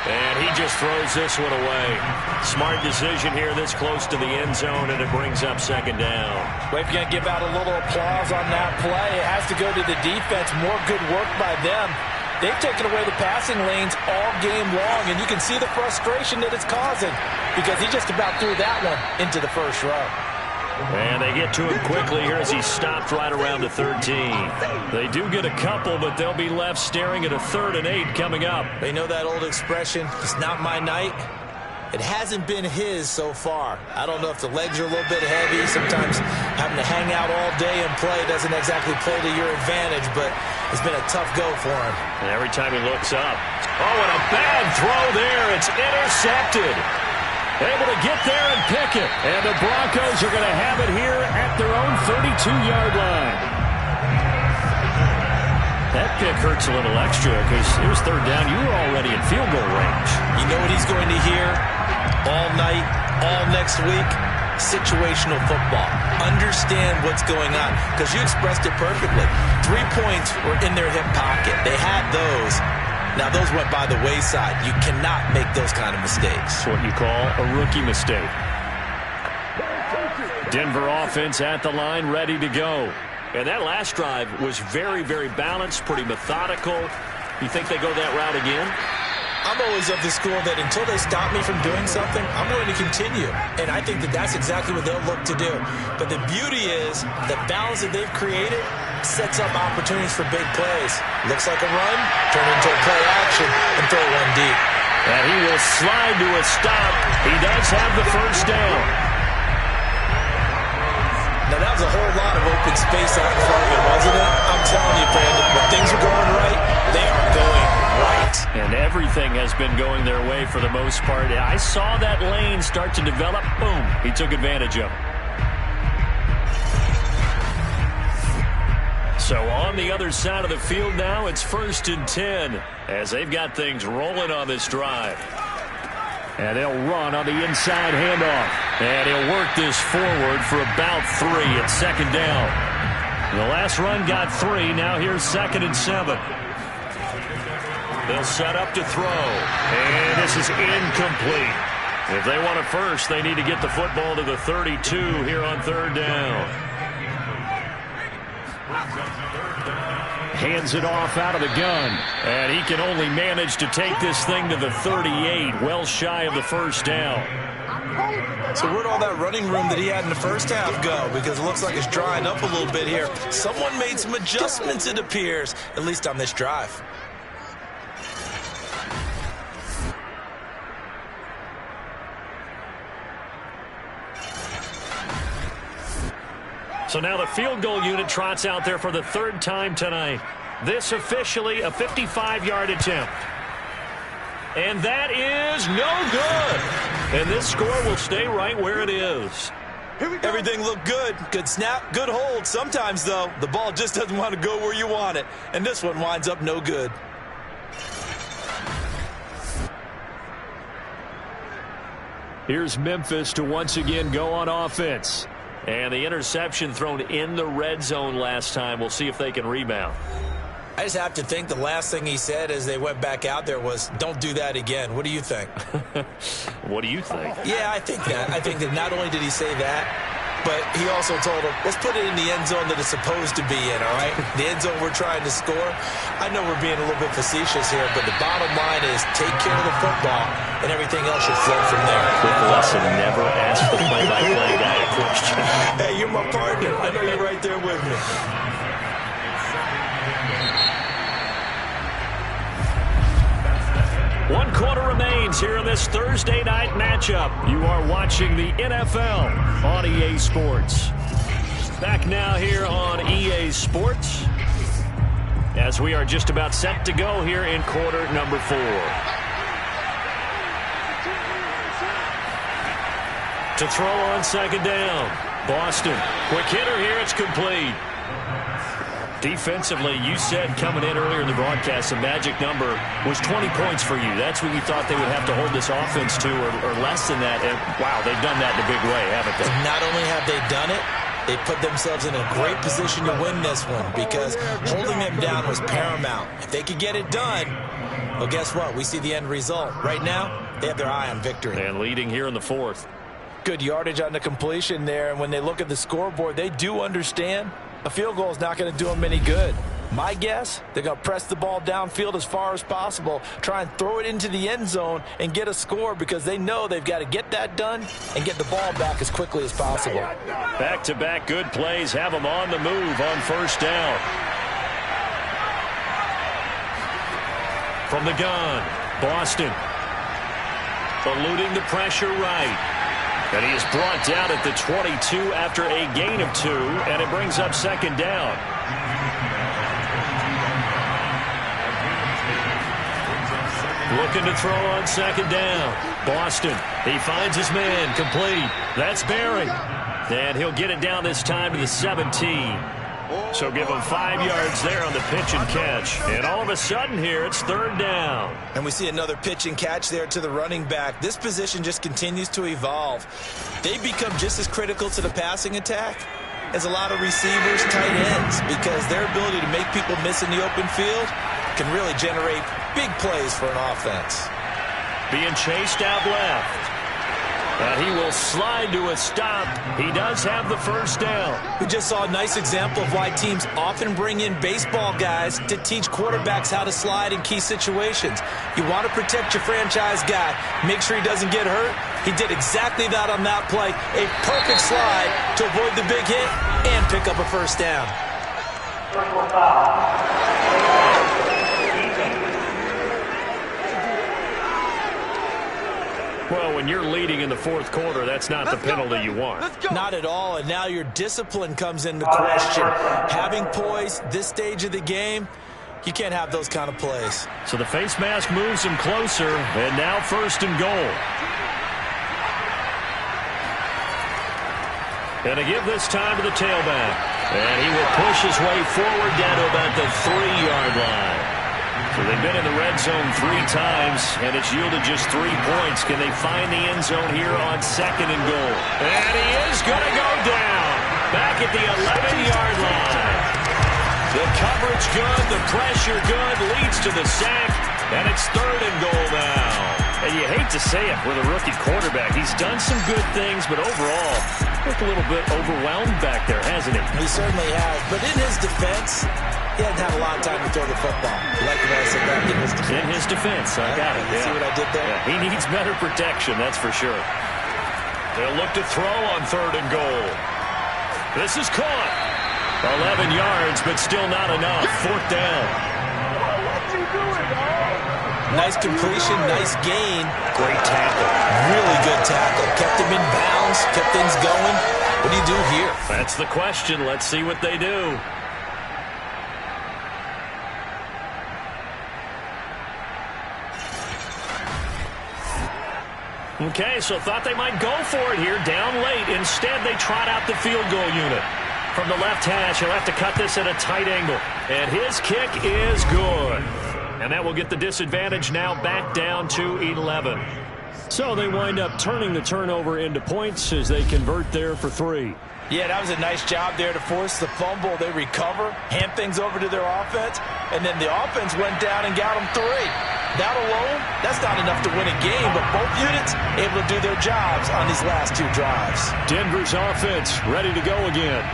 And he just throws this one away. Smart decision here this close to the end zone, and it brings up 2nd down. Well, if you're going to give out a little applause on that play, it has to go to the defense. More good work by them. They've taken away the passing lanes all game long, and you can see the frustration that it's causing because he just about threw that one into the 1st row. And they get to him quickly here as he stopped right around the 13. They do get a couple, but they'll be left staring at a 3rd and 8 coming up. They know that old expression, it's not my night. It hasn't been his so far. I don't know if the legs are a little bit heavy. Sometimes having to hang out all day and play doesn't exactly play to your advantage, but it's been a tough go for him. And every time he looks up. Oh, and a bad throw there. It's intercepted. Able to get there and pick it. And the Broncos are going to have it here at their own 32-yard line. That pick hurts a little extra because it was 3rd down. You were already in field goal range. You know what he's going to hear all night, all next week? Situational football. Understand what's going on because you expressed it perfectly. 3 points were in their hip pocket. They had those. Now, those went by the wayside. You cannot make those kind of mistakes. That's what you call a rookie mistake. Denver offense at the line, ready to go. And that last drive was very, very balanced, pretty methodical. You think they go that route again? I'm always of the school that until they stop me from doing something, I'm going to continue. And I think that that's exactly what they'll look to do. But the beauty is the balance that they've created sets up opportunities for big plays. Looks like a run, turn into a play action, and throw one deep. And he will slide to a stop. He does have the 1st down. Now, that was a whole lot of open space out in front of him, wasn't it? I'm telling you, Brandon, when things are going right, they are going right. And everything has been going their way for the most part. I saw that lane start to develop. Boom. He took advantage of it. So on the other side of the field now, it's 1st and 10 as they've got things rolling on this drive. And they'll run on the inside handoff. And he'll work this forward for about 3 at 2nd down. The last run got 3. Now here's 2nd and 7. They'll set up to throw. And this is incomplete. If they want it first, they need to get the football to the 32 here on third down. Hands it off out of the gun. And he can only manage to take this thing to the 38, well shy of the first down. So where'd all that running room that he had in the first half go? Because it looks like it's drying up a little bit here. Someone made some adjustments, it appears, at least on this drive. So now the field goal unit trots out there for the third time tonight. This officially a 55-yard attempt. And that is no good. And this score will stay right where it is. Everything looked good. Good snap, good hold. Sometimes, though, the ball just doesn't want to go where you want it. And this one winds up no good. Here's Memphis to once again go on offense. And the interception thrown in the red zone last time. We'll see if they can rebound. I just have to think the last thing he said as they went back out there was, don't do that again. What do you think? What do you think? Yeah, I think that. I think that not only did he say that, but he also told him, let's put it in the end zone that it's supposed to be in, all right? The end zone we're trying to score. I know we're being a little bit facetious here, but the bottom line is take care of the football, and everything else should flow from there. Quick lesson, never ask the play-by-play guy a question. Hey, you're my partner. I know you're right there with me. One quarter remains here in this Thursday night matchup. You are watching the NFL on EA Sports. Back now here on EA Sports as we are just about set to go here in quarter number 4. To throw on second down. Boston. Quick hitter here. It's complete. Defensively, you said coming in earlier in the broadcast, the magic number was 20 points for you. That's what you thought they would have to hold this offense to, or less than that. And, wow, they've done that in a big way, haven't they? Not only have they done it, they put themselves in a great position to win this one because holding them down was paramount. If they could get it done, well, guess what? We see the end result. Right now, they have their eye on victory. And leading here in the 4th. Good yardage on the completion there, and when they look at the scoreboard, they do understand a field goal is not going to do them any good. My guess, they're going to press the ball downfield as far as possible, try and throw it into the end zone and get a score because they know they've got to get that done and get the ball back as quickly as possible. Back-to-back good plays have them on the move on first down. From the gun, Boston. Eluding the pressure right. And he is brought down at the 22 after a gain of 2, and it brings up second down. Looking to throw on second down. Boston, he finds his man, complete. That's Barry. And he'll get it down this time to the 17. So give him 5 yards there on the pitch and catch. And all of a sudden here, it's third down. And we see another pitch and catch there to the running back. This position just continues to evolve. They become just as critical to the passing attack as a lot of receivers, tight ends, because their ability to make people miss in the open field can really generate big plays for an offense. Being chased out left. And he will slide to a stop. He does have the first down. We just saw a nice example of why teams often bring in baseball guys to teach quarterbacks how to slide in key situations. You want to protect your franchise guy. Make sure he doesn't get hurt. He did exactly that on that play. A perfect slide to avoid the big hit and pick up a first down. Well, when you're leading in the 4th quarter, that's not the penalty you want. Not at all, and now your discipline comes into question. Having poise this stage of the game, you can't have those kind of plays. So the face mask moves him closer, and now first and goal. And to give this time to the tailback. And he will push his way forward down to about the 3-yard line. So they've been in the red zone 3 times, and it's yielded just 3 points. Can they find the end zone here on second and goal? And he is going to go down back at the 11-yard line. The coverage good, the pressure good, leads to the sack, and it's third and goal now. And you hate to say it with a rookie quarterback. He's done some good things, but overall, looked a little bit overwhelmed back there, hasn't he? He certainly has. But in his defense, he hasn't had a lot of time to throw the football. You like the way I said that? In his defense. In his defense. I got it. See what I did there? Yeah, he needs better protection, that's for sure. They'll look to throw on 3rd and goal. This is caught. 11 yards, but still not enough. 4th down. What you doing, dog? Nice completion, nice gain. Great tackle. Really good tackle. Kept him in bounds, kept things going. What do you do here? That's the question. Let's see what they do. Okay, so thought they might go for it here, down late. Instead, they trot out the field goal unit. From the left hash, he'll have to cut this at a tight angle. And his kick is good. And that will get the disadvantage now back down to 11. So they wind up turning the turnover into points as they convert there for 3. Yeah, that was a nice job there to force the fumble. They recover, hand things over to their offense, and then the offense went down and got them 3. That alone, that's not enough to win a game, but both units able to do their jobs on these last 2 drives. Denver's offense ready to go again.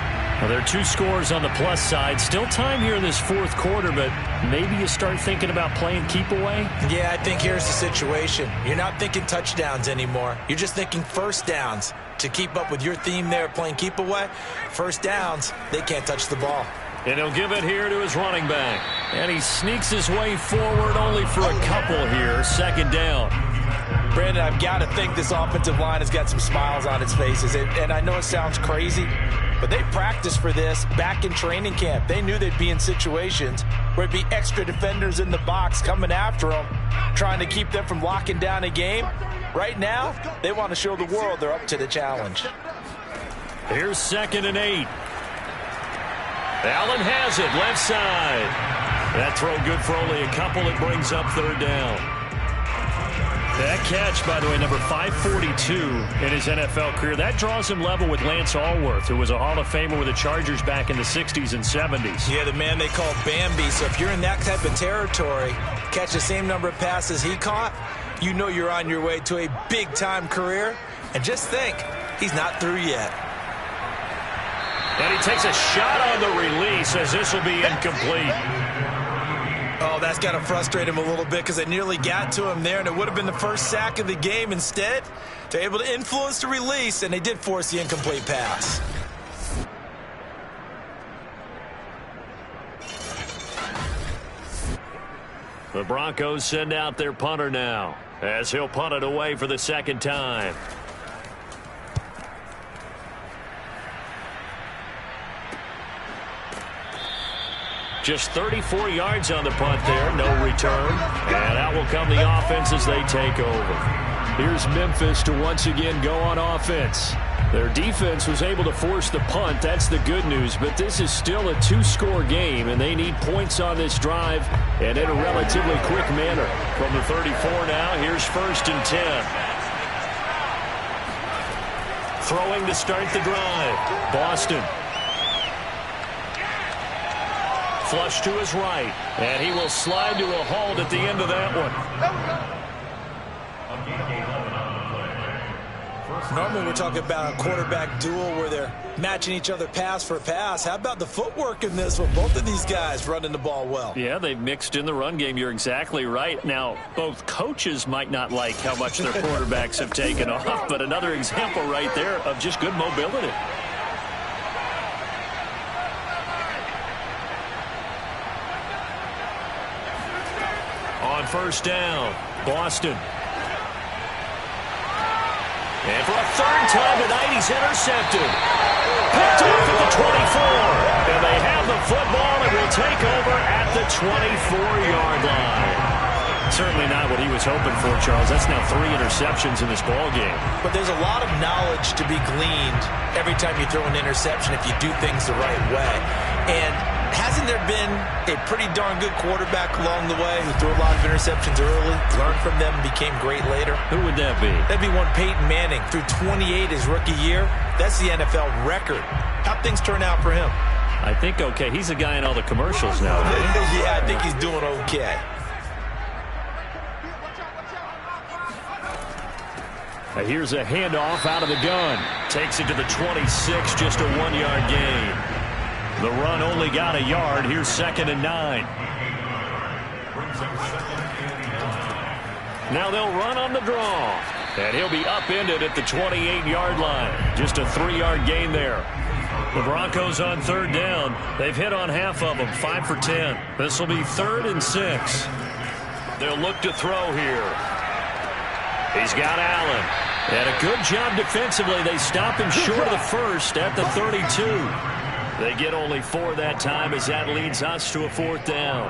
Well, there are 2 scores on the plus side. Still time here in this 4th quarter, but maybe you start thinking about playing keep away? Yeah, I think here's the situation. You're not thinking touchdowns anymore. You're just thinking first downs. To keep up with your theme there, playing keep away, first downs, they can't touch the ball. And he'll give it here to his running back. And he sneaks his way forward only for a couple here. 2nd down. Brandon, I've got to think this offensive line has got some smiles on its faces. And I know it sounds crazy, but they practiced for this back in training camp. They knew they'd be in situations where it'd be extra defenders in the box coming after them, trying to keep them from locking down a game. Right now, they want to show the world they're up to the challenge. Here's 2nd and 8. Allen has it, left side. That throw good for only a couple. It brings up 3rd down. That catch, by the way, number 542 in his NFL career. That draws him level with Lance Allworth, who was a Hall of Famer with the Chargers back in the 60s and 70s. Yeah, the man they call Bambi. So if you're in that type of territory, catch the same number of passes he caught, you know you're on your way to a big-time career. And just think, he's not through yet. And he takes a shot on the release as this will be incomplete. Oh, that's got to frustrate him a little bit because they nearly got to him there, and it would have been the first sack of the game. Instead, they're able to influence the release, and they did force the incomplete pass. The Broncos send out their punter now as he'll punt it away for the 2nd time. Just 34 yards on the punt there, no return. And out will come the offense as they take over. Here's Memphis to once again go on offense. Their defense was able to force the punt. That's the good news. But this is still a 2-score game, and they need points on this drive and in a relatively quick manner. From the 34 now, here's 1st and 10. Throwing to start the drive. Boston. Flush to his right, and he will slide to a halt at the end of that one. Normally we're talking about a quarterback duel where they're matching each other pass for pass. How about the footwork in this with both of these guys running the ball well? Yeah, they've mixed in the run game. You're exactly right. Now, both coaches might not like how much their quarterbacks have taken off, but another example right there of just good mobility. On 1st down, Boston. And for a 3rd time tonight, he's intercepted. Picked off at the 24. And they have the football and will take over at the 24-yard line. Certainly not what he was hoping for, Charles. That's now 3 interceptions in this ball game. But there's a lot of knowledge to be gleaned every time you throw an interception if you do things the right way. And hasn't there been a pretty darn good quarterback along the way who threw a lot of interceptions early, learned from them, and became great later? Who would that be? That'd be one Peyton Manning. Threw 28 his rookie year. That's the NFL record. How'd things turn out for him? I think okay. He's a guy in all the commercials now. Yeah, I think he's doing okay. Here's a handoff out of the gun. Takes it to the 26, just a 1-yard gain. The run only got a yard. Here's 2nd and 9. Now they'll run on the draw. And he'll be upended at the 28-yard line. Just a 3-yard gain there. The Broncos on 3rd down. They've hit on half of them, 5 for 10. This will be 3rd and 6. They'll look to throw here. He's got Allen. And a good job defensively. They stop him short of the first at the 32. They get only 4 that time as that leads us to a 4th down.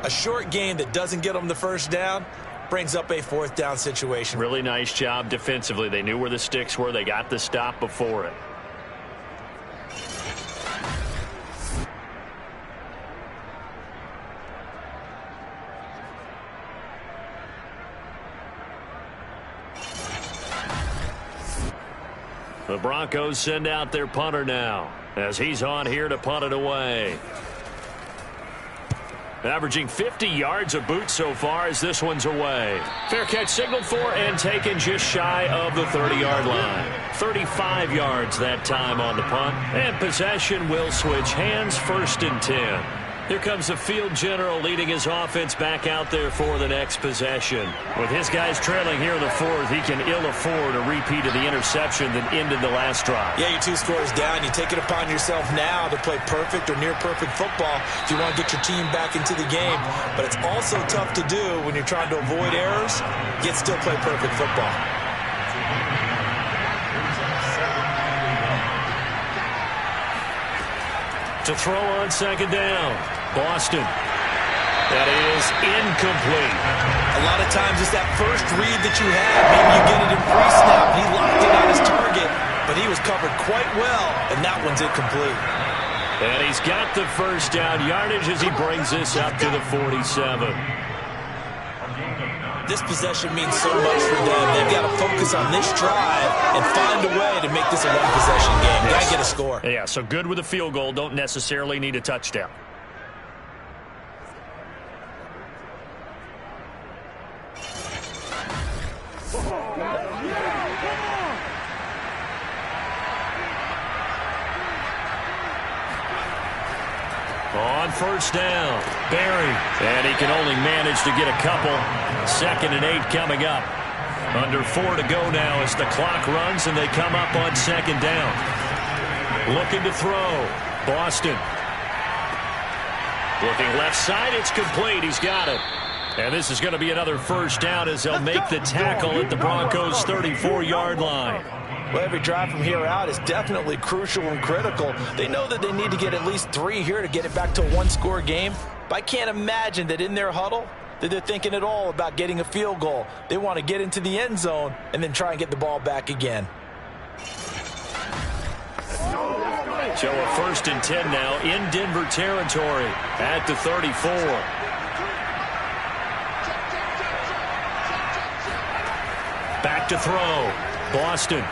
A short gain that doesn't get them the first down brings up a 4th down situation. Really nice job defensively. They knew where the sticks were. They got the stop before it. The Broncos send out their punter now as he's on here to punt it away. Averaging 50 yards a boot so far as this one's away. Fair catch signaled for and taken just shy of the 30-yard line. 35 yards that time on the punt. And possession will switch hands, 1st and 10. Here comes the field general leading his offense back out there for the next possession. With his guys trailing here in the 4th, he can ill afford a repeat of the interception that ended the last drive. Yeah, you're 2 scores down. You take it upon yourself now to play perfect or near perfect football if you want to get your team back into the game. But it's also tough to do when you're trying to avoid errors, yet still play perfect football. To throw on 2nd down. Boston. That is incomplete. A lot of times it's that first read that you have. Maybe you get it in pre-snap. He locked it on his target, but he was covered quite well, and that one's incomplete. And he's got the 1st down yardage as he brings this up to the 47. This possession means so much for them. They've got to focus on this drive and find a way to make this a one-possession game. Got to get a score. Yeah, so good with a field goal. Don't necessarily need a touchdown. On 1st down, Barry. And he can only manage to get a couple. 2nd and 8 coming up. Under 4 to go now as the clock runs and they come up on 2nd down. Looking to throw. Boston. Looking left side, it's complete. He's got it. And this is going to be another 1st down as they'll make the tackle at the Broncos' 34-yard line. Well, every drive from here out is definitely crucial and critical. They know that they need to get at least 3 here to get it back to a 1-score game. But I can't imagine that in their huddle that they're thinking at all about getting a field goal. They want to get into the end zone and then try and get the ball back again. So a 1st and 10 now in Denver territory at the 34. Back to throw. Boston.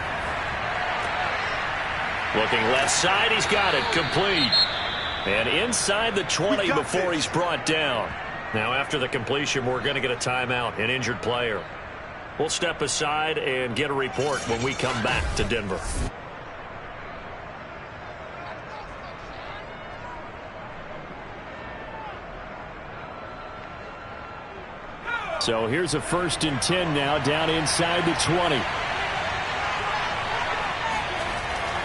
Looking left side, he's got it, complete. And inside the 20 before he's brought down. Now after the completion, we're going to get a timeout, an injured player. We'll step aside and get a report when we come back to Denver. So here's a 1st and 10 now down inside the 20.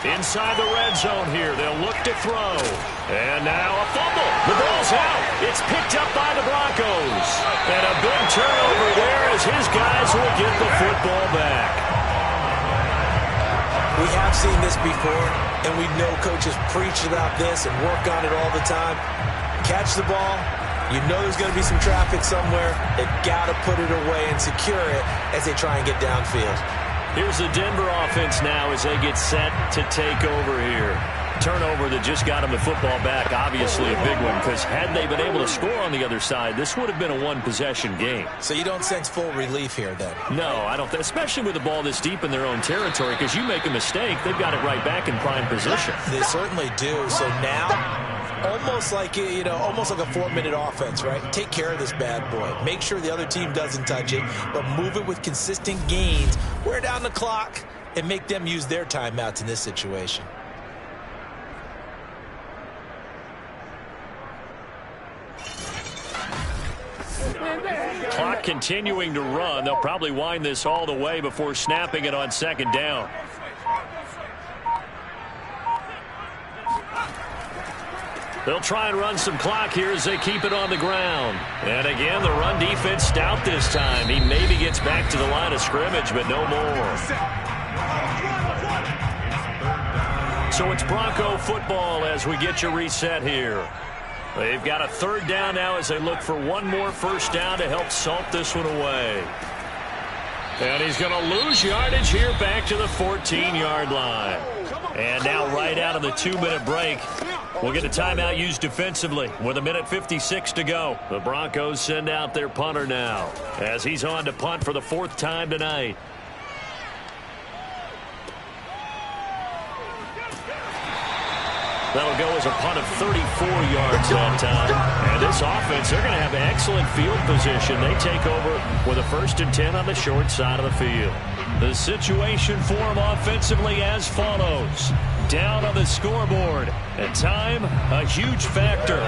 Inside the red zone here. They'll look to throw. And now a fumble. The ball's out. It's picked up by the Broncos. And a big turnover there as his guys will get the football back. We have seen this before, and we know coaches preach about this and work on it all the time. Catch the ball. You know there's going to be some traffic somewhere. They've got to put it away and secure it as they try and get downfield. Here's the Denver offense now as they get set to take over here. Turnover that just got them the football back, obviously a big one, because had they been able to score on the other side, this would have been a one-possession game. So you don't sense full relief here then? No, I don't, especially with the ball this deep in their own territory, because you make a mistake, they've got it right back in prime position. They certainly do. So now almost like, almost like a 4-minute offense, right? Take care of this bad boy. Make sure the other team doesn't touch it, but move it with consistent gains. Wear down the clock and make them use their timeouts in this situation. Clock continuing to run. They'll probably wind this all the way before snapping it on second down. They'll try and run some clock here as they keep it on the ground. And again, the run defense stout this time. He maybe gets back to the line of scrimmage, but no more. So it's Bronco football as we get you reset here. They've got a third down now as they look for one more first down to help salt this one away. And he's going to lose yardage here back to the 14-yard line. And now right out of the 2-minute break, we'll get a timeout used defensively with 1:56 to go. The Broncos send out their punter now as he's on to punt for the 4th time tonight. That'll go as a punt of 34 yards that time. And this offense, they're going to have excellent field position. They take over with a 1st and 10 on the short side of the field. The situation for them offensively as follows. Down on the scoreboard. And time, a huge factor.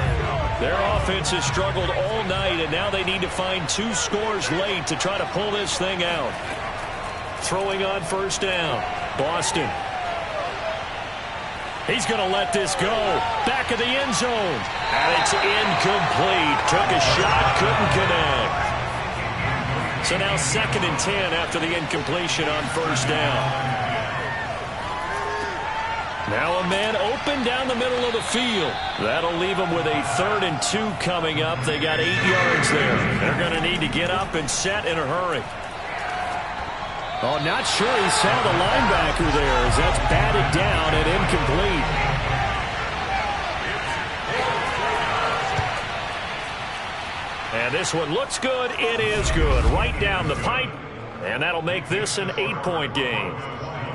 Their offense has struggled all night, and now they need to find 2 scores late to try to pull this thing out. Throwing on first down. Boston. He's going to let this go. Back of the end zone. And it's incomplete. Took a shot, couldn't connect. So now 2nd and 10 after the incompletion on first down. Now a man open down the middle of the field. That'll leave them with a 3rd and 2 coming up. They got 8 yards there. They're going to need to get up and set in a hurry. Oh, not sure he saw the linebacker there as that's batted down and incomplete. And this one looks good. It is good. Right down the pipe. And that'll make this an 8-point game.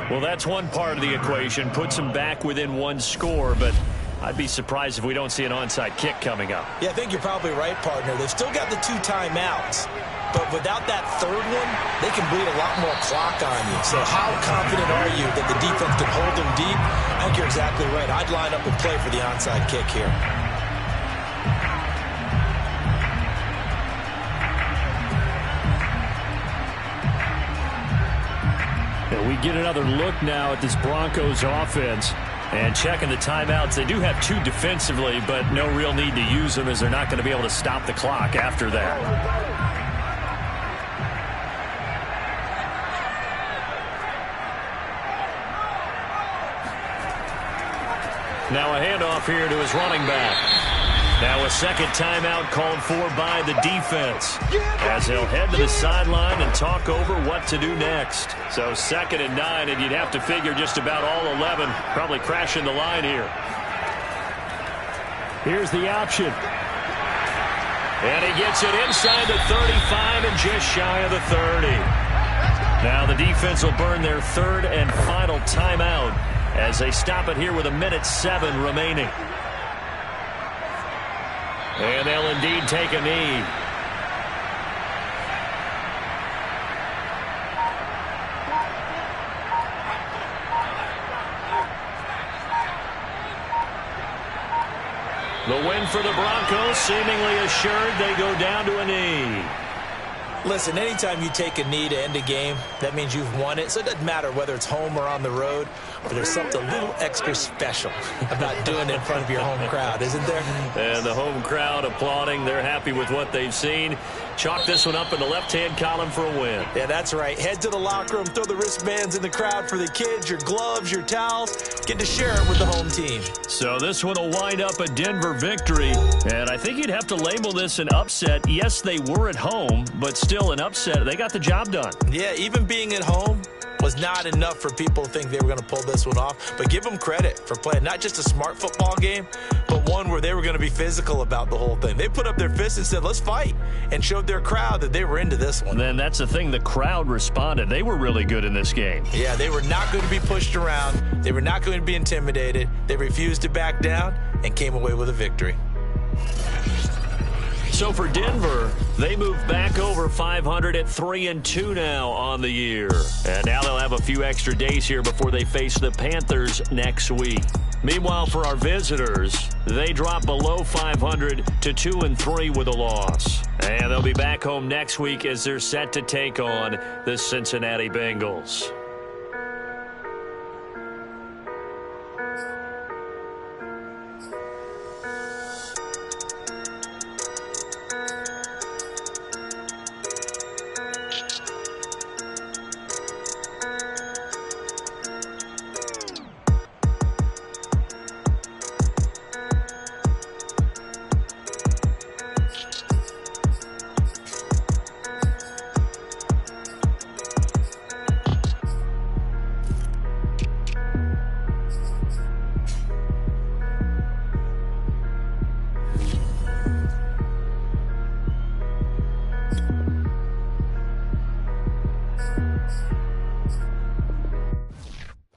Well, that's one part of the equation. Puts them back within 1 score, but I'd be surprised if we don't see an onside kick coming up. Yeah, I think you're probably right, partner. They've still got the 2 timeouts. But without that 3rd one, they can bleed a lot more clock on you. So how confident are you that the defense can hold them deep? I think you're exactly right. I'd line up and play for the onside kick here. And we get another look now at this Broncos offense. And checking the timeouts, they do have 2 defensively, but no real need to use them as they're not going to be able to stop the clock after that. Now a handoff here to his running back. Now a 2nd timeout called for by the defense as he'll head to the sideline and talk over what to do next. So 2nd and 9, and you'd have to figure just about all 11 probably crashing the line here. Here's the option. And he gets it inside the 35 and just shy of the 30. Now the defense will burn their 3rd and final timeout as they stop it here with 1:07 remaining. And they'll indeed take a knee. The win for the Broncos, seemingly assured. They go down to a knee. Listen, anytime you take a knee to end a game, that means you've won it. So it doesn't matter whether it's home or on the road, but there's something a little extra special about doing it in front of your home crowd, isn't there? And the home crowd applauding. They're happy with what they've seen. Chalk this one up in the left-hand column for a win. Yeah, that's right. Head to the locker room, throw the wristbands in the crowd for the kids, your gloves, your towels. Get to share it with the home team. So this one will wind up a Denver victory. And I think you'd have to label this an upset. Yes, they were at home, but still an upset. They got the job done. Yeah, even being at home, was not enough for people to think they were going to pull this one off. But give them credit for playing not just a smart football game, but one where they were going to be physical about the whole thing. They put up their fists and said, let's fight, and showed their crowd that they were into this one. Then that's the thing. The crowd responded. They were really good in this game. Yeah, they were not going to be pushed around. They were not going to be intimidated. They refused to back down and came away with a victory. So for Denver, they move back over 500 at 3-2 now on the year. And now they'll have a few extra days here before they face the Panthers next week. Meanwhile, for our visitors, they drop below 500 to 2-3 with a loss. And they'll be back home next week as they're set to take on the Cincinnati Bengals.